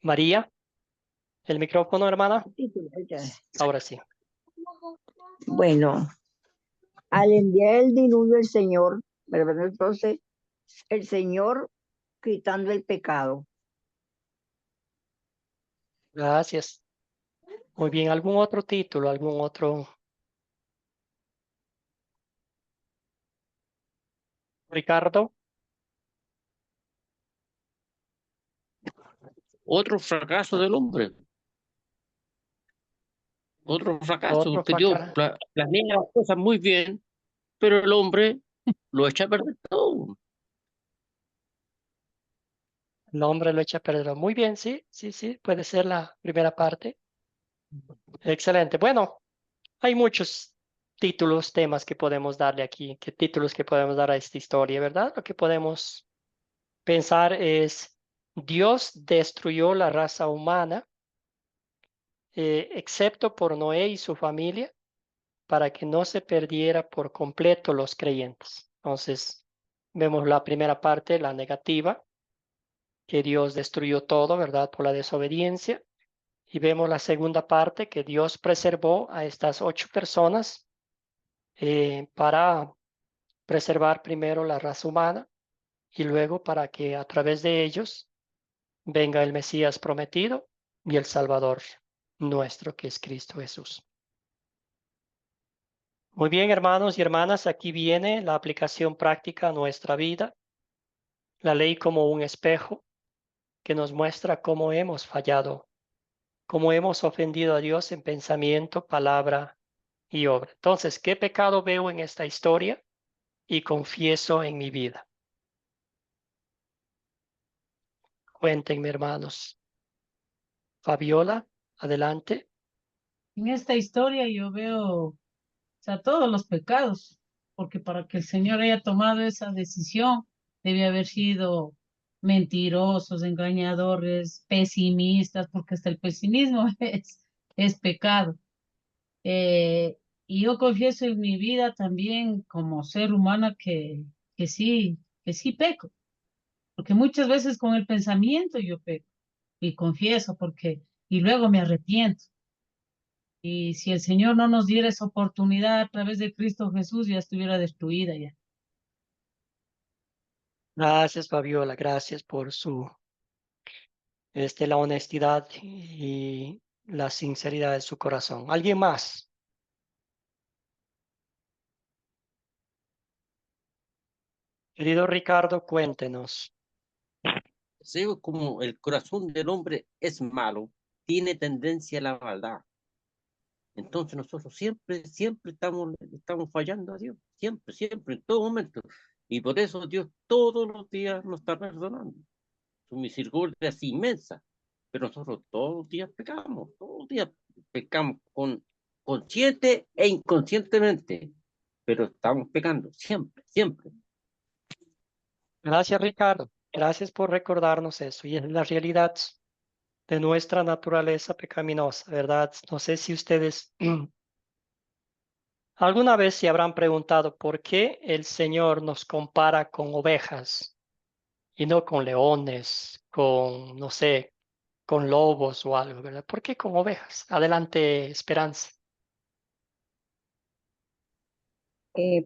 María, el micrófono, hermana. Ahora sí. Bueno, al enviar el diluvio el Señor, ¿verdad? Entonces, el Señor quitando el pecado. Gracias. Muy bien, ¿algún otro título? ¿Algún otro? Ricardo. Otro fracaso del hombre, otro fracaso, Otro porque Dios fracaso. planea las cosas muy bien, pero el hombre lo echa a perder todo. El hombre lo echa a perder. Muy bien, sí, sí, sí, puede ser la primera parte. Excelente. Bueno, hay muchos títulos, temas que podemos darle aquí, qué títulos que podemos dar a esta historia, ¿verdad? Lo que podemos pensar es, Dios destruyó la raza humana, excepto por Noé y su familia, para que no se perdiera por completo los creyentes. Entonces, vemos la primera parte, la negativa, que Dios destruyó todo, ¿verdad? Por la desobediencia. Y vemos la segunda parte, que Dios preservó a estas 8 personas para preservar primero la raza humana y luego para que a través de ellos venga el Mesías prometido y el Salvador nuestro, que es Cristo Jesús. Muy bien, hermanos y hermanas, aquí viene la aplicación práctica a nuestra vida. La ley como un espejo que nos muestra cómo hemos fallado, cómo hemos ofendido a Dios en pensamiento, palabra y obra. Entonces, ¿qué pecado veo en esta historia y confieso en mi vida? Cuéntenme, hermanos. Fabiola, adelante. En esta historia yo veo, o sea, todos los pecados, porque para que el Señor haya tomado esa decisión, debe haber sido mentirosos, engañadores, pesimistas, porque hasta el pesimismo es pecado. Eh, y yo confieso en mi vida también como ser humana que sí peco, porque muchas veces con el pensamiento yo peco y confieso y luego me arrepiento. Y si el Señor no nos diera esa oportunidad a través de Cristo Jesús, ya estuviera destruida ya. Gracias, Fabiola. Gracias por la honestidad y la sinceridad de su corazón. ¿Alguien más? Querido Ricardo, cuéntenos. Deseo como el corazón del hombre es malo, tiene tendencia a la maldad. Entonces nosotros siempre estamos fallando a Dios, siempre, en todo momento. Y por eso Dios todos los días nos está perdonando. Su misericordia es inmensa, pero nosotros todos los días pecamos consciente e inconscientemente, pero estamos pecando siempre. Gracias, Ricardo. Gracias por recordarnos eso. Y es la realidad de nuestra naturaleza pecaminosa, ¿verdad? No sé si ustedes alguna vez se habrán preguntado por qué el Señor nos compara con ovejas y no con leones, con, no sé, con lobos o algo, ¿verdad? ¿Por qué con ovejas? Adelante, Esperanza.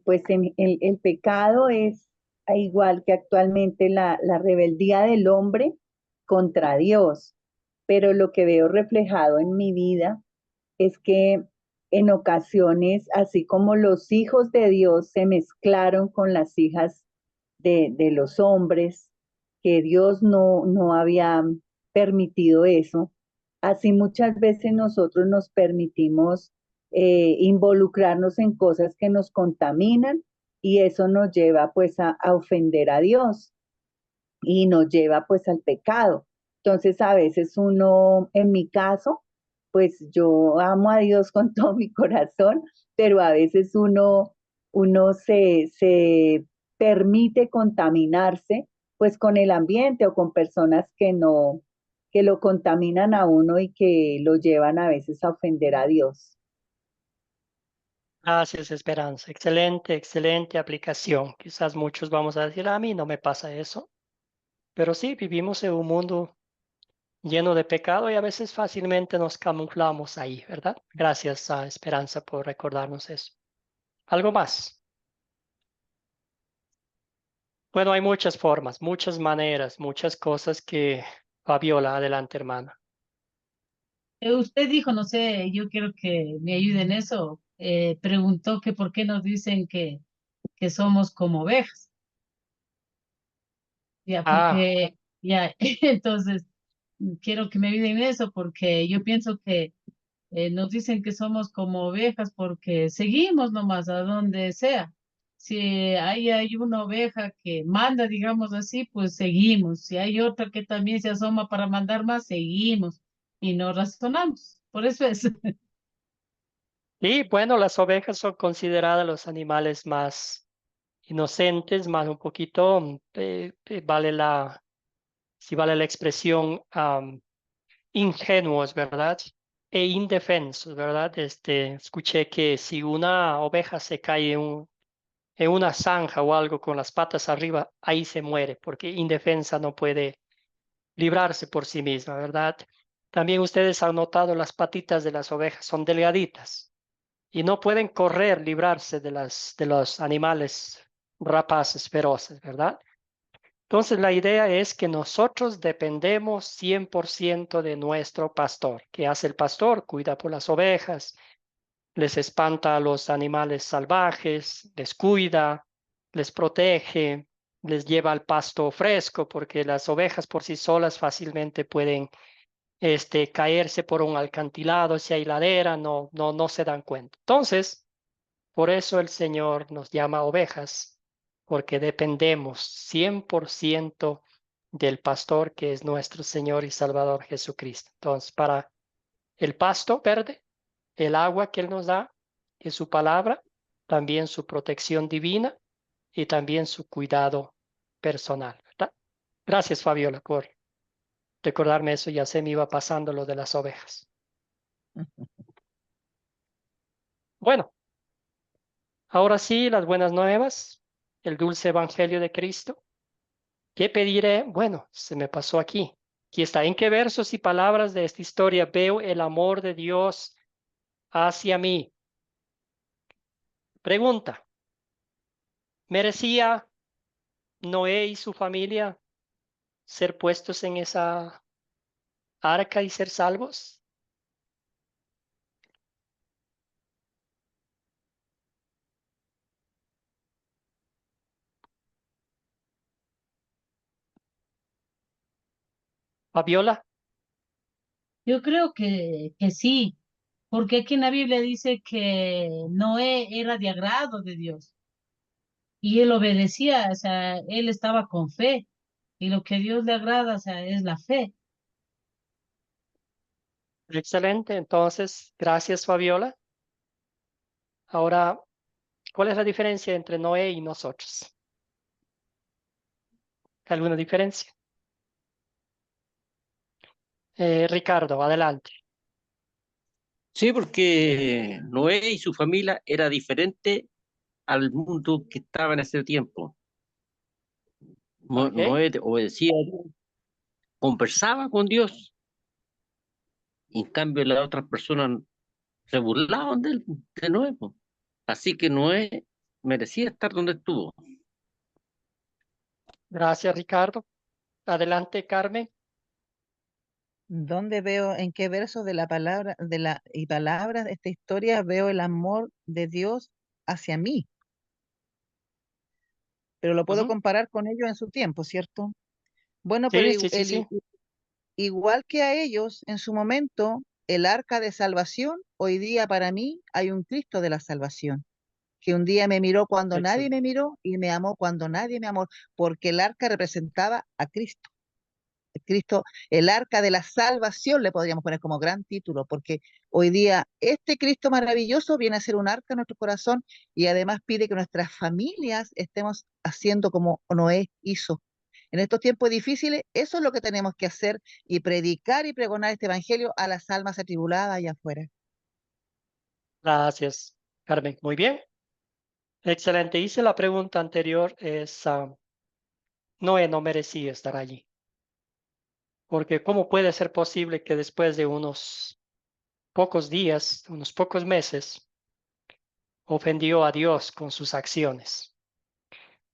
Pues el pecado es igual que actualmente la rebeldía del hombre contra Dios, pero lo que veo reflejado en mi vida es que en ocasiones, así como los hijos de Dios se mezclaron con las hijas de los hombres, que Dios no había permitido eso, así muchas veces nosotros nos permitimos involucrarnos en cosas que nos contaminan y eso nos lleva pues a ofender a Dios y nos lleva pues al pecado. Entonces a veces uno, en mi caso, pues yo amo a Dios con todo mi corazón, pero a veces uno se permite contaminarse pues con el ambiente o con personas que lo contaminan a uno y que lo llevan a veces a ofender a Dios. Gracias, Esperanza. Excelente aplicación. Quizás muchos vamos a decir, a mí no me pasa eso, pero sí, vivimos en un mundo lleno de pecado y a veces fácilmente nos camuflamos ahí, ¿verdad? Gracias a Esperanza por recordarnos eso. ¿Algo más? Bueno, hay muchas formas, muchas maneras, muchas cosas que Fabiola, adelante, hermana. Usted dijo, no sé, yo quiero que me ayude en eso. Preguntó que por qué nos dicen que somos como ovejas. Ya, Ah, porque, ya, entonces, quiero que me ayuden en eso, porque yo pienso que nos dicen que somos como ovejas porque seguimos nomás a donde sea. Si hay una oveja que manda, digamos así, pues seguimos. Si hay otra que también se asoma para mandar más, seguimos y no razonamos. Por eso es. y bueno, las ovejas son consideradas los animales más inocentes, más un poquito, si vale la expresión, ingenuos, ¿verdad? E indefensos, ¿verdad? Escuché que si una oveja se cae en una zanja o algo con las patas arriba, ahí se muere, porque indefensa no puede librarse por sí misma, ¿verdad? También ustedes han notado las patitas de las ovejas son delgaditas y no pueden correr, librarse de los animales rapaces feroces, ¿verdad? Entonces la idea es que nosotros dependemos 100% de nuestro pastor. ¿Qué hace el pastor? Cuida por las ovejas, les espanta a los animales salvajes, les cuida, les protege, les lleva al pasto fresco, porque las ovejas por sí solas fácilmente pueden caerse por un acantilado, si hay ladera, no se dan cuenta. Entonces, por eso el Señor nos llama ovejas, porque dependemos 100% del pastor que es nuestro Señor y Salvador Jesucristo. Entonces, para el pasto verde, el agua que Él nos da, es su palabra, también su protección divina y también su cuidado personal, ¿verdad? Gracias, Fabiola, por recordarme eso. Ya se me iba pasando lo de las ovejas. Bueno, ahora sí, las buenas nuevas, el dulce evangelio de Cristo. ¿Qué pediré? Bueno, se me pasó aquí. Aquí está. ¿En qué versos y palabras de esta historia veo el amor de Dios hacia mí? Pregunta. ¿Merecía Noé y su familia ser puestos en esa arca y ser salvos? Fabiola. Yo creo que sí, porque aquí en la Biblia dice que Noé era de agrado de Dios y él obedecía, o sea, él estaba con fe y lo que a Dios le agrada, o sea, es la fe. Excelente. Entonces, gracias, Fabiola. Ahora, ¿cuál es la diferencia entre Noé y nosotros? ¿Alguna diferencia? Ricardo, adelante. Sí, porque Noé y su familia era diferente al mundo que estaba en ese tiempo. Ok. Noé obedecía a Dios, conversaba con Dios, y en cambio las otras personas se burlaban de él, de Noé, po. Así que Noé merecía estar donde estuvo. Gracias, Ricardo. Adelante, Carmen. ¿Dónde veo, en qué verso de la palabra, y palabras de esta historia veo el amor de Dios hacia mí? Pero lo puedo Ujú. comparar con ellos en su tiempo, ¿cierto? Bueno, pero Sí, sí, sí, sí. igual que a ellos, en su momento, el arca de salvación, hoy día para mí hay un Cristo de la salvación, que un día me miró cuando nadie Excelente. me miró y me amó cuando nadie me amó, porque el arca representaba a Cristo. Cristo, el arca de la salvación, le podríamos poner como gran título, porque hoy día este Cristo maravilloso viene a ser un arca en nuestro corazón y además pide que nuestras familias estemos haciendo como Noé hizo. En estos tiempos difíciles, eso es lo que tenemos que hacer y predicar y pregonar este evangelio a las almas atribuladas allá afuera. Gracias, Carmen. Muy bien. Excelente. Hice la pregunta anterior, Noé no merecía estar allí, porque ¿cómo puede ser posible que después de unos pocos días, unos pocos meses, ofendió a Dios con sus acciones?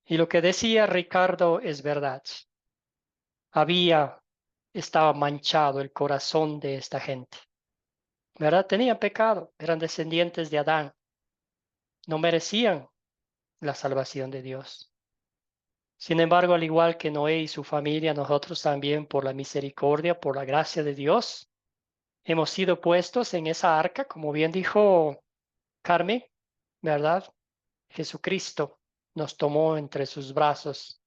Y lo que decía Ricardo es verdad. Estaba manchado el corazón de esta gente, ¿verdad? Tenían pecado, eran descendientes de Adán, no merecían la salvación de Dios. Sin embargo, al igual que Noé y su familia, nosotros también, por la misericordia, por la gracia de Dios, hemos sido puestos en esa arca, como bien dijo Carmen, ¿verdad? Jesucristo nos tomó entre sus brazos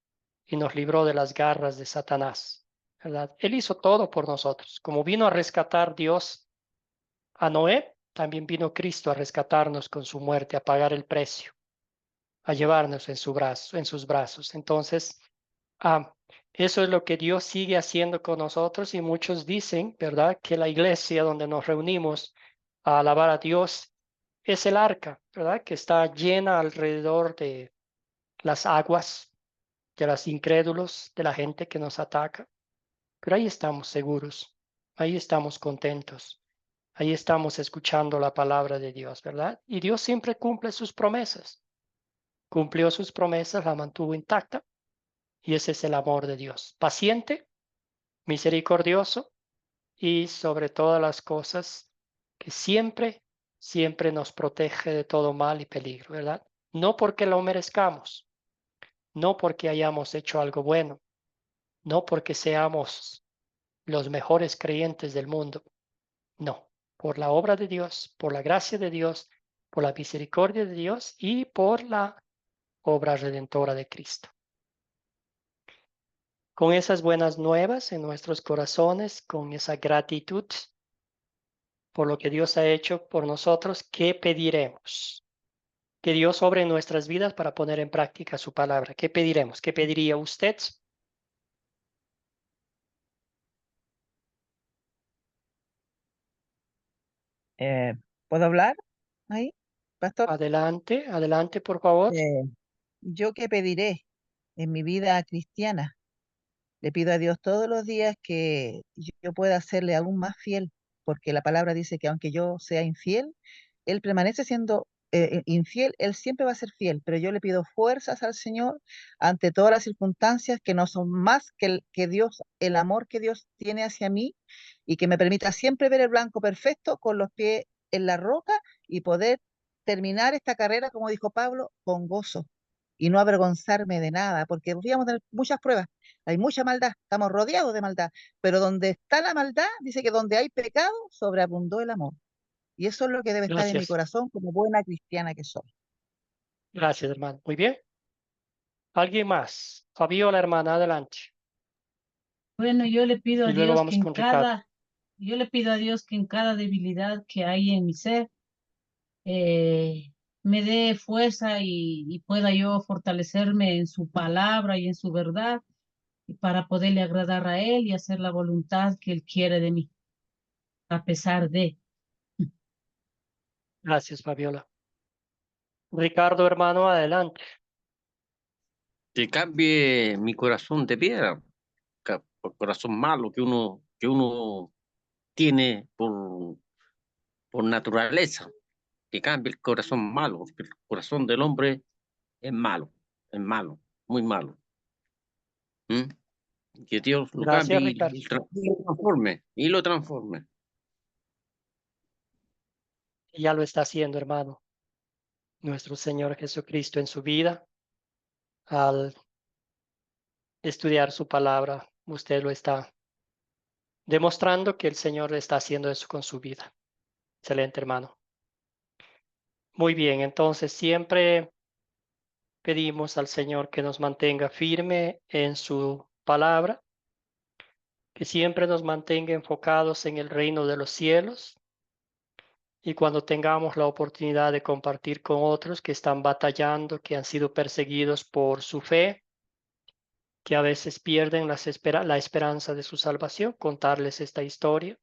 y nos libró de las garras de Satanás, ¿verdad? Él hizo todo por nosotros. Como vino a rescatar Dios a Noé, también vino Cristo a rescatarnos con su muerte, a pagar el precio, a llevarnos en su brazo, en sus brazos. Entonces, ah, eso es lo que Dios sigue haciendo con nosotros y muchos dicen, ¿verdad?, que la iglesia donde nos reunimos a alabar a Dios es el arca, ¿verdad?, que está llena alrededor de las aguas, de los incrédulos, de la gente que nos ataca. Pero ahí estamos seguros, ahí estamos contentos, ahí estamos escuchando la palabra de Dios, ¿verdad? Y Dios siempre cumple sus promesas. cumplió sus promesas, la mantuvo intacta, y ese es el amor de Dios. Paciente, misericordioso y sobre todas las cosas que siempre, siempre nos protege de todo mal y peligro, ¿verdad? No porque lo merezcamos, no porque hayamos hecho algo bueno, no porque seamos los mejores creyentes del mundo, no, por la obra de Dios, por la gracia de Dios, por la misericordia de Dios y por la obra redentora de Cristo. Con esas buenas nuevas en nuestros corazones, con esa gratitud por lo que Dios ha hecho por nosotros, ¿qué pediremos? Que Dios obre en nuestras vidas para poner en práctica su palabra. ¿Qué pediremos? ¿Qué pediría usted? ¿Puedo hablar ahí, pastor? Adelante, adelante, por favor. ¿Yo qué pediré en mi vida cristiana? Le pido a Dios todos los días que yo pueda serle aún más fiel, porque la palabra dice que aunque yo sea infiel, Él permanece siendo infiel, Él siempre va a ser fiel, pero yo le pido fuerzas al Señor ante todas las circunstancias que no son más que Dios, el amor que Dios tiene hacia mí y que me permita siempre ver el blanco perfecto con los pies en la roca y poder terminar esta carrera, como dijo Pablo, con gozo y no avergonzarme de nada, porque podríamos tener muchas pruebas, hay mucha maldad, estamos rodeados de maldad, pero donde está la maldad, dice que donde hay pecado, sobreabundó el amor. Y eso es lo que debe estar en mi Gracias. corazón como buena cristiana que soy. Gracias, hermano. Muy bien. ¿Alguien más? Fabiola, hermana, adelante. Bueno, yo le pido Y a luego Dios que vamos con Ricardo. yo le pido a Dios que en cada debilidad que hay en mi ser, eh, me dé fuerza y pueda yo fortalecerme en su palabra y en su verdad y para poderle agradar a Él y hacer la voluntad que Él quiere de mí, a pesar de. Gracias, Fabiola. Ricardo, hermano, adelante. Que cambie mi corazón de piedra, por corazón malo que uno tiene por naturaleza, que cambie el corazón malo, porque el corazón del hombre es malo, muy malo. ¿Mm? Que Dios lo cambie Gracias, Ricardo. y lo transforme, y lo transforme. Y ya lo está haciendo, hermano. Nuestro Señor Jesucristo en su vida, al estudiar su palabra, usted lo está demostrando que el Señor está haciendo eso con su vida. Excelente, hermano. Muy bien, entonces siempre pedimos al Señor que nos mantenga firme en su palabra, que siempre nos mantenga enfocados en el reino de los cielos, y cuando tengamos la oportunidad de compartir con otros que están batallando, que han sido perseguidos por su fe, que a veces pierden la esperanza de su salvación, contarles esta historia,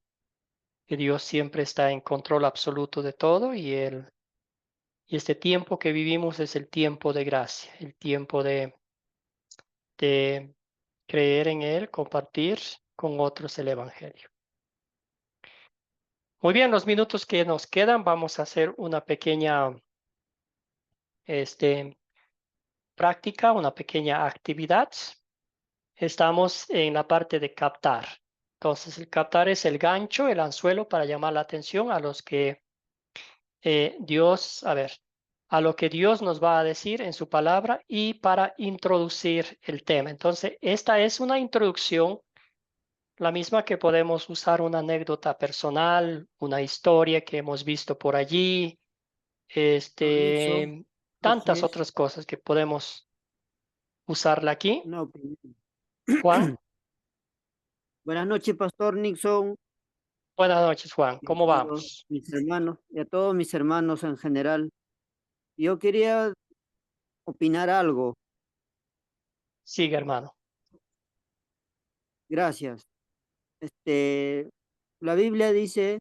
que Dios siempre está en control absoluto de todo y este tiempo que vivimos es el tiempo de gracia, el tiempo de creer en Él, compartir con otros el Evangelio. Muy bien, los minutos que nos quedan, vamos a hacer una pequeña práctica, una pequeña actividad. Estamos en la parte de captar. Entonces, el captar es el gancho, el anzuelo para llamar la atención a los que a lo que Dios nos va a decir en su palabra y para introducir el tema. Entonces, esta es una introducción, la misma que podemos usar una anécdota personal, una historia que hemos visto por allí, Nixon, tantas noches. otras cosas que podemos usarla aquí. Una opinión. Juan, Buenas noches, Pastor Nixon, buenas noches, Juan. y a ¿Cómo todos vamos? mis hermanos, y a todos mis hermanos en general. Yo quería opinar algo. Sigue, hermano. Gracias. La Biblia dice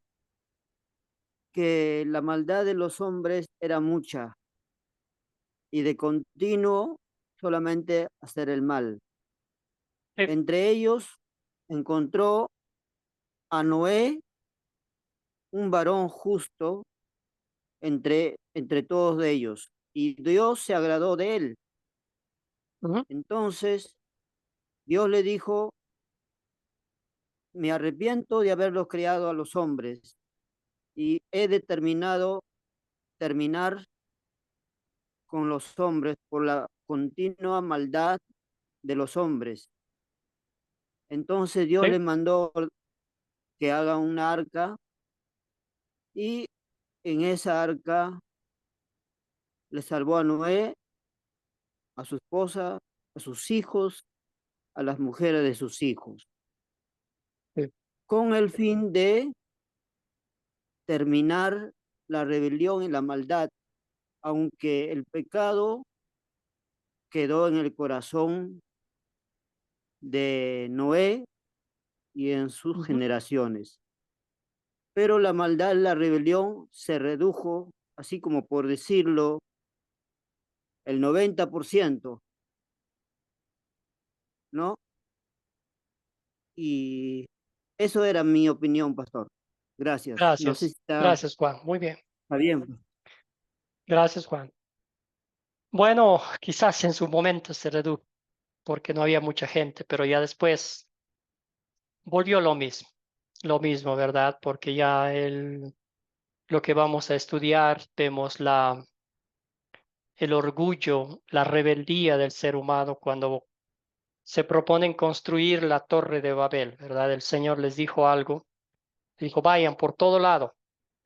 que la maldad de los hombres era mucha y de continuo solamente hacer el mal. Entre ellos encontró a Noé, un varón justo entre todos de ellos, y Dios se agradó de él. Entonces, Dios le dijo, me arrepiento de haberlos creado a los hombres y he determinado terminar con los hombres por la continua maldad de los hombres. Entonces Dios le mandó que haga una arca y en esa arca le salvó a Noé, a su esposa, a sus hijos, a las mujeres de sus hijos, con el fin de terminar la rebelión y la maldad, aunque el pecado quedó en el corazón de Noé y en sus generaciones. Pero la maldad, la rebelión se redujo, así como por decirlo, el 90%, ¿no? Y eso era mi opinión, pastor. Gracias. No sé si Gracias. está, Gracias, Juan. Muy bien. está bien. Gracias, Juan. Bueno, quizás en su momento se redujo porque no había mucha gente, pero ya después volvió lo mismo, ¿verdad? Porque ya lo que vamos a estudiar, vemos el orgullo, la rebeldía del ser humano cuando se proponen construir la torre de Babel, ¿verdad? El Señor les dijo algo, dijo, vayan por todo lado,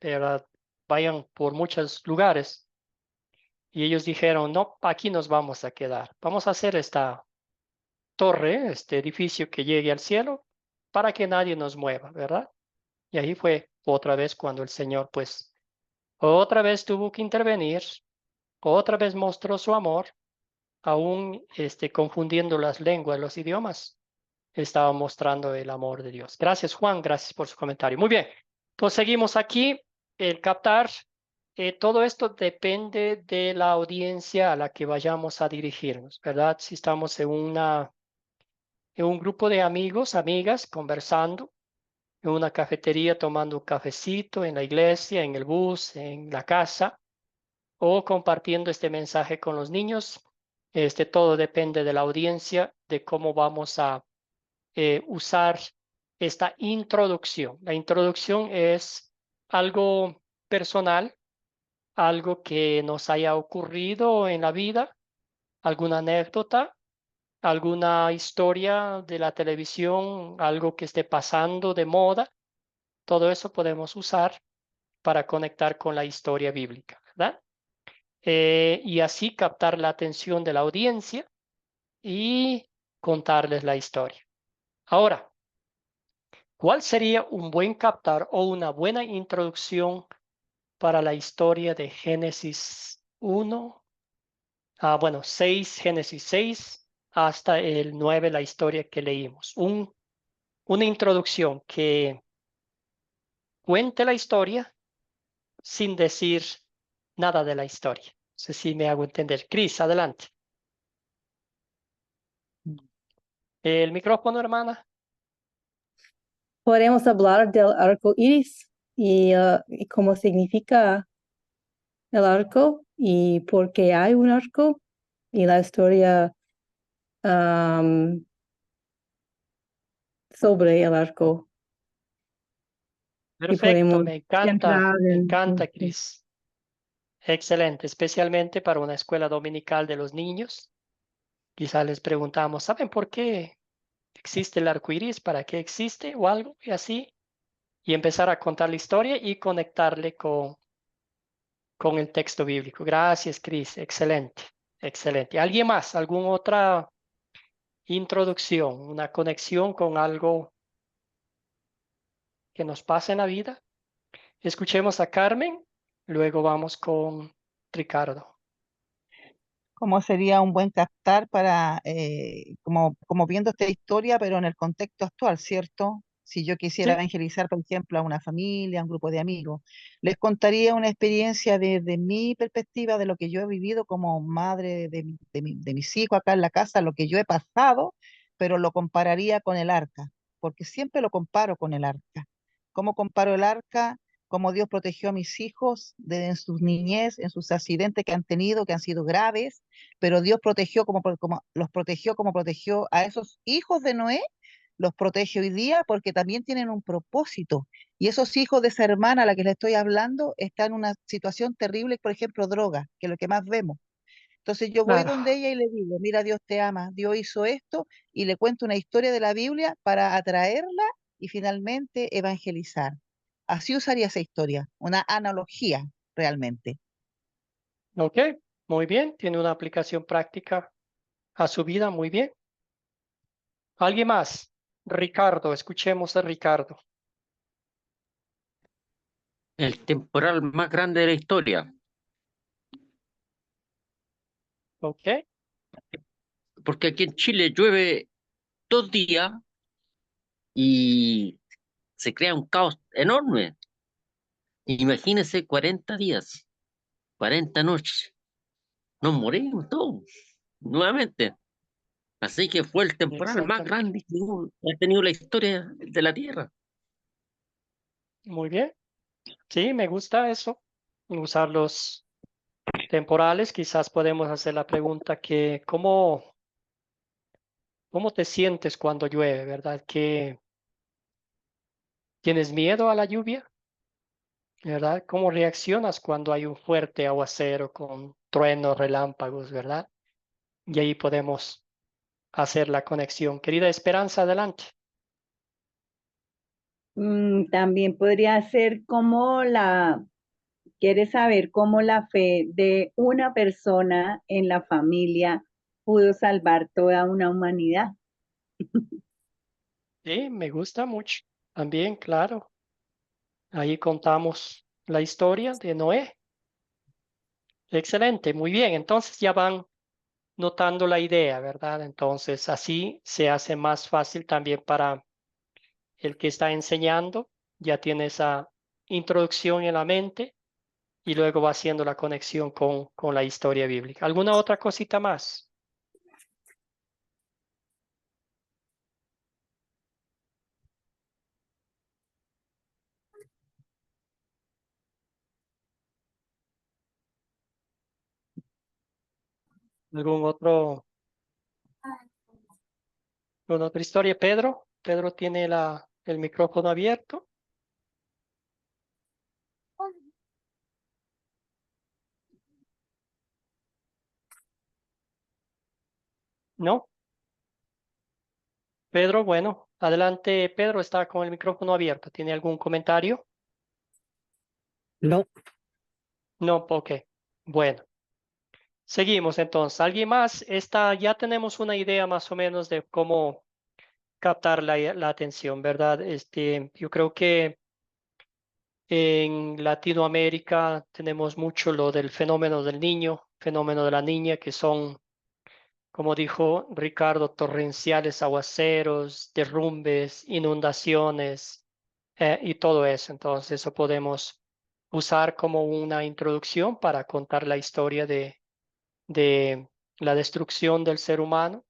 ¿verdad? Vayan por muchos lugares. Y ellos dijeron, no, aquí nos vamos a quedar. Vamos a hacer esta torre, este edificio que llegue al cielo para que nadie nos mueva, ¿verdad? Y ahí fue otra vez cuando el Señor, pues, otra vez tuvo que intervenir, otra vez mostró su amor, aún confundiendo las lenguas, los idiomas, estaba mostrando el amor de Dios. Gracias, Juan, gracias por su comentario. Muy bien, pues seguimos aquí, el captar. Todo esto depende de la audiencia a la que vayamos a dirigirnos, ¿verdad? Si estamos en un grupo de amigos, amigas, conversando, en una cafetería tomando un cafecito, en la iglesia, en el bus, en la casa, o compartiendo este mensaje con los niños. Todo depende de la audiencia, de cómo vamos a usar esta introducción. La introducción es algo personal, algo que nos haya ocurrido en la vida, alguna anécdota, alguna historia de la televisión, algo que esté pasando de moda. Todo eso podemos usar para conectar con la historia bíblica, ¿verdad? Y así captar la atención de la audiencia y contarles la historia. Ahora, ¿cuál sería un buen captar o una buena introducción para la historia de Génesis 1? Bueno, 6, Génesis 6 hasta el 9, la historia que leímos. Una introducción que cuente la historia sin decir nada de la historia. No sé si me hago entender. Cris, adelante. El micrófono, hermana. Podemos hablar del arco iris y cómo significa el arco y por qué hay un arco y la historia sobre el arco. Perfecto, me entrar encanta, Cris. Excelente, especialmente para una escuela dominical de los niños. Quizá les preguntamos, ¿saben por qué existe el arco iris? ¿Para qué existe? O algo y así. Y empezar a contar la historia y conectarle con el texto bíblico. Gracias, Cris. Excelente, excelente. ¿Alguien más? ¿Alguna otra introducción? ¿Una conexión con algo que nos pasa en la vida? Escuchemos a Carmen, luego vamos con Ricardo. ¿Cómo sería un buen captar para, como viendo esta historia, pero en el contexto actual, ¿cierto? Si yo quisiera Sí, evangelizar, por ejemplo, a una familia, a un grupo de amigos, les contaría una experiencia desde mi perspectiva, de lo que yo he vivido como madre de mis hijos acá en la casa, lo que yo he pasado, pero lo compararía con el arca, porque siempre lo comparo con el arca. ¿Cómo comparo el arca? cómo Dios protegió a mis hijos en sus niñez, en sus accidentes que han tenido, que han sido graves, pero Dios protegió como los protegió, como protegió a esos hijos de Noé, los protege hoy día porque también tienen un propósito. Y esos hijos de esa hermana a la que le estoy hablando están en una situación terrible, por ejemplo, droga, que es lo que más vemos. Entonces yo voy Claro. donde ella y le digo, mira, Dios te ama, Dios hizo esto, y le cuento una historia de la Biblia para atraerla y finalmente evangelizar. Así usaría esa historia, una analogía realmente. Ok, muy bien. Tiene una aplicación práctica a su vida, muy bien. ¿Alguien más? Ricardo, escuchemos a Ricardo. El temporal más grande de la historia, Ok, porque aquí en Chile llueve 2 días y se crea un caos enorme. Imagínense 40 días, 40 noches. Nos morimos todos, nuevamente. Así que fue el temporal más exactamente. grande que ha tenido la historia de la Tierra. Muy bien. Sí, me gusta eso. Usar los temporales. Quizás podemos hacer la pregunta que, ¿cómo te sientes cuando llueve, verdad? ¿Que tienes miedo a la lluvia? ¿Verdad? ¿Cómo reaccionas cuando hay un fuerte aguacero con truenos, relámpagos, verdad? Y ahí podemos hacer la conexión. Querida Esperanza, adelante. También podría ser como quiere saber cómo la fe de una persona en la familia pudo salvar toda una humanidad. Sí, me gusta mucho. También, claro. Ahí contamos la historia de Noé. Excelente, muy bien. Entonces ya van notando la idea, ¿verdad? Entonces así se hace más fácil también para el que está enseñando. Ya tiene esa introducción en la mente y luego va haciendo la conexión con la historia bíblica. ¿Alguna otra cosita más? ¿Algún otro, alguna otra historia? Pedro. Pedro tiene el micrófono abierto. ¿No? Pedro, bueno, adelante, Pedro está con el micrófono abierto. ¿Tiene algún comentario? No. No, ok. Bueno, seguimos entonces. ¿Alguien más? Ya tenemos una idea más o menos de cómo captar la atención, ¿verdad? Yo creo que en Latinoamérica tenemos mucho lo del fenómeno del niño, fenómeno de la niña, que son, como dijo Ricardo, torrenciales aguaceros, derrumbes, inundaciones y todo eso. Entonces, eso podemos usar como una introducción para contar la historia de la destrucción del ser humano,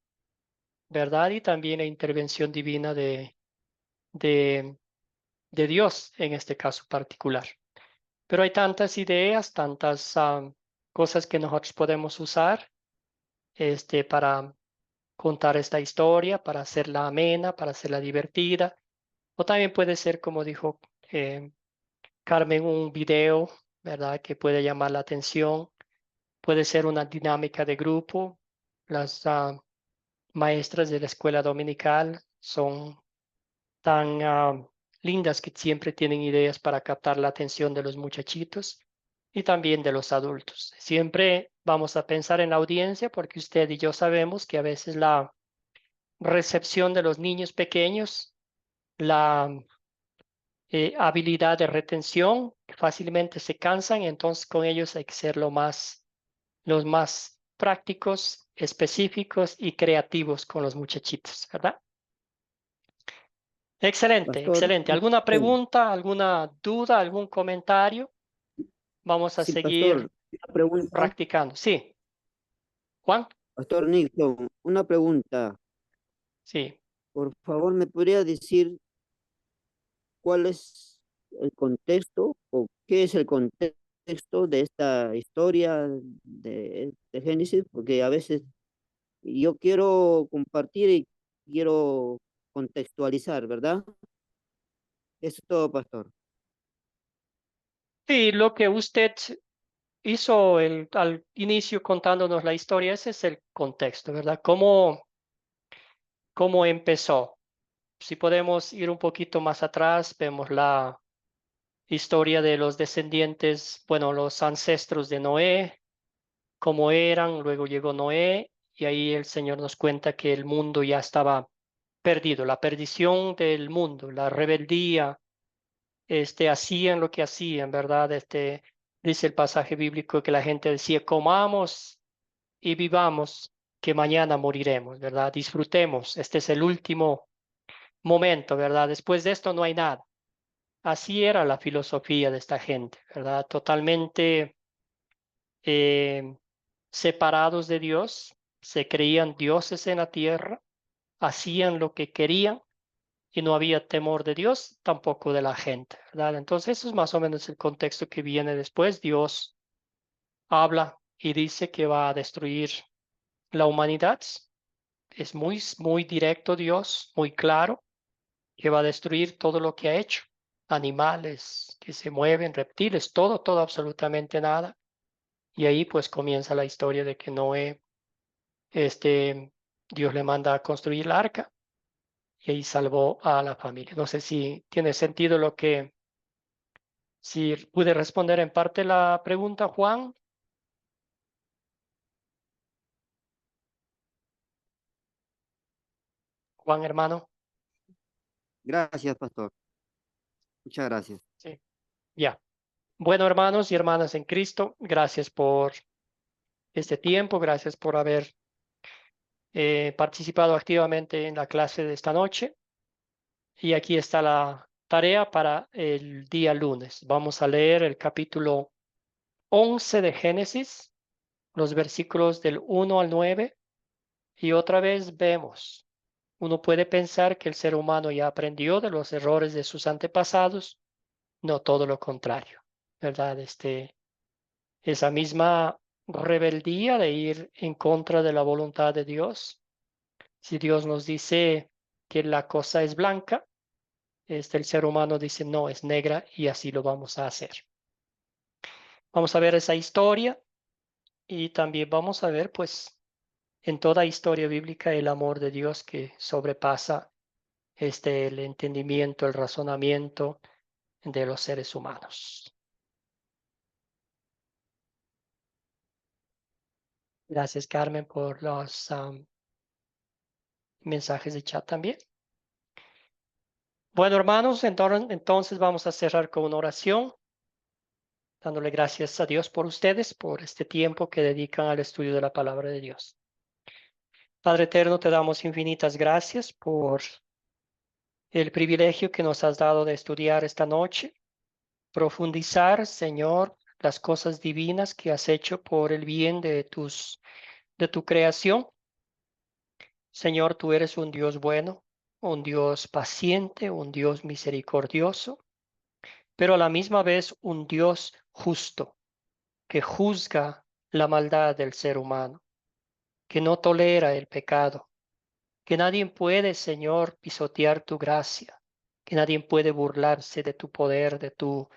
¿verdad? Y también la intervención divina de, de Dios en este caso particular. Pero hay tantas ideas, tantas cosas que nosotros podemos usar para contar esta historia, para hacerla amena, para hacerla divertida. O también puede ser, como dijo Carmen, un video, ¿verdad? Que puede llamar la atención. Puede ser una dinámica de grupo. Las maestras de la escuela dominical son tan lindas que siempre tienen ideas para captar la atención de los muchachitos y también de los adultos. Siempre vamos a pensar en la audiencia porque usted y yo sabemos que a veces la recepción de los niños pequeños, la habilidad de retención, fácilmente se cansan, entonces con ellos hay que ser los más prácticos, específicos y creativos con los muchachitos, ¿verdad? Excelente, Pastor, excelente. ¿Alguna pregunta, alguna duda, algún comentario? Vamos a sí, pastor, seguir una pregunta. practicando. Sí, Juan. Pastor Nixon, una pregunta. Sí. Por favor, ¿me podría decir cuál es el contexto o qué es el contexto de esta historia de Génesis, porque a veces yo quiero compartir y quiero contextualizar, ¿verdad? Eso es todo, pastor. Sí, lo que usted hizo al inicio contándonos la historia, ese es el contexto, ¿verdad? ¿Cómo empezó? Si podemos ir un poquito más atrás, vemos la historia de los descendientes, bueno, los ancestros de Noé, cómo eran, luego llegó Noé y ahí el Señor nos cuenta que el mundo ya estaba perdido, la perdición del mundo, la rebeldía, hacían lo que hacían, ¿verdad? Dice el pasaje bíblico que la gente decía, comamos y vivamos, que mañana moriremos, ¿verdad? Disfrutemos, este es el último momento, ¿verdad? Después de esto no hay nada. Así era la filosofía de esta gente, ¿verdad? Totalmente eh, separados de Dios, se creían dioses en la tierra, hacían lo que querían y no había temor de Dios, tampoco de la gente, ¿verdad? Entonces, eso es más o menos el contexto que viene después. Dios habla y dice que va a destruir la humanidad. Es muy directo Dios, muy claro, que va a destruir todo lo que ha hecho. Animales que se mueven, reptiles, todo, absolutamente nada. Y ahí pues comienza la historia de que Noé, Dios le manda a construir la arca y ahí salvó a la familia. No sé si tiene sentido si pude responder en parte la pregunta, Juan. Juan, hermano. Gracias, pastor. Muchas gracias. Sí, ya. Bueno, hermanos y hermanas en Cristo, gracias por este tiempo, gracias por haber participado activamente en la clase de esta noche. Y aquí está la tarea para el día lunes. Vamos a leer el capítulo 11 de Génesis, los versículos del 1 al 9. Y otra vez vemos, uno puede pensar que el ser humano ya aprendió de los errores de sus antepasados, no todo lo contrario, ¿verdad? Esa misma rebeldía de ir en contra de la voluntad de Dios. Si Dios nos dice que la cosa es blanca, el ser humano dice no, es negra y así lo vamos a hacer. Vamos a ver esa historia y también vamos a ver, pues, en toda historia bíblica el amor de Dios que sobrepasa el entendimiento, el razonamiento de los seres humanos. Gracias, Carmen, por los mensajes de chat también. Bueno, hermanos, entonces vamos a cerrar con una oración, dándole gracias a Dios por ustedes, por este tiempo que dedican al estudio de la palabra de Dios. Padre eterno, te damos infinitas gracias por el privilegio que nos has dado de estudiar esta noche, profundizar, Señor, las cosas divinas que has hecho por el bien de tu creación. Señor, tú eres un Dios bueno, un Dios paciente, un Dios misericordioso, pero a la misma vez un Dios justo, que juzga la maldad del ser humano, que no tolera el pecado, que nadie puede, Señor, pisotear tu gracia, que nadie puede burlarse de tu poder, de tu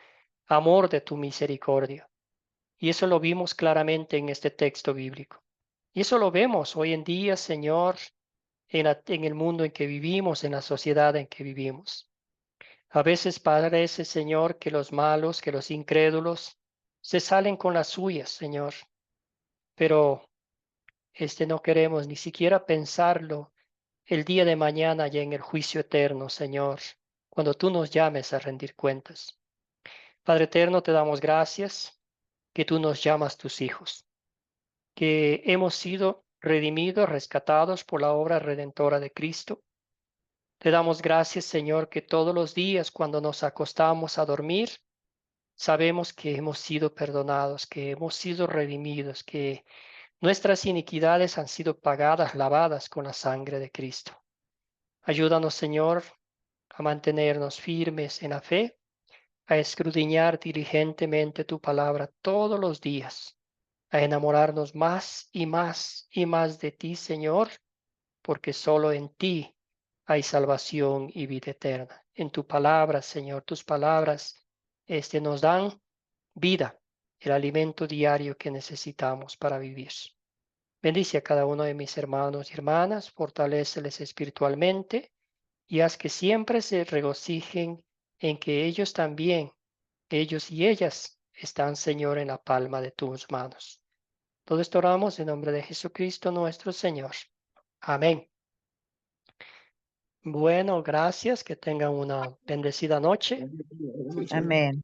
amor, de tu misericordia. Y eso lo vimos claramente en este texto bíblico. Y eso lo vemos hoy en día, Señor, en el mundo en que vivimos, en la sociedad en que vivimos. A veces parece, Señor, que los malos, que los incrédulos, se salen con las suyas, Señor. Pero no queremos ni siquiera pensarlo el día de mañana ya en el juicio eterno, Señor, cuando tú nos llames a rendir cuentas. Padre eterno, te damos gracias que tú nos llamas tus hijos, que hemos sido redimidos, rescatados por la obra redentora de Cristo. Te damos gracias, Señor, que todos los días cuando nos acostamos a dormir, sabemos que hemos sido perdonados, que hemos sido redimidos, que nuestras iniquidades han sido pagadas, lavadas con la sangre de Cristo. Ayúdanos, Señor, a mantenernos firmes en la fe a escudriñar diligentemente tu palabra todos los días, a enamorarnos más y más y más de ti, Señor, porque solo en ti hay salvación y vida eterna. En tu palabra, Señor, tus palabras nos dan vida, el alimento diario que necesitamos para vivir. Bendice a cada uno de mis hermanos y hermanas, fortaléceles espiritualmente y haz que siempre se regocijen en que ellos también, ellos y ellas, están, Señor, en la palma de tus manos. Todo esto oramos en nombre de Jesucristo nuestro Señor. Amén. Bueno, gracias. Que tengan una bendecida noche. Amén.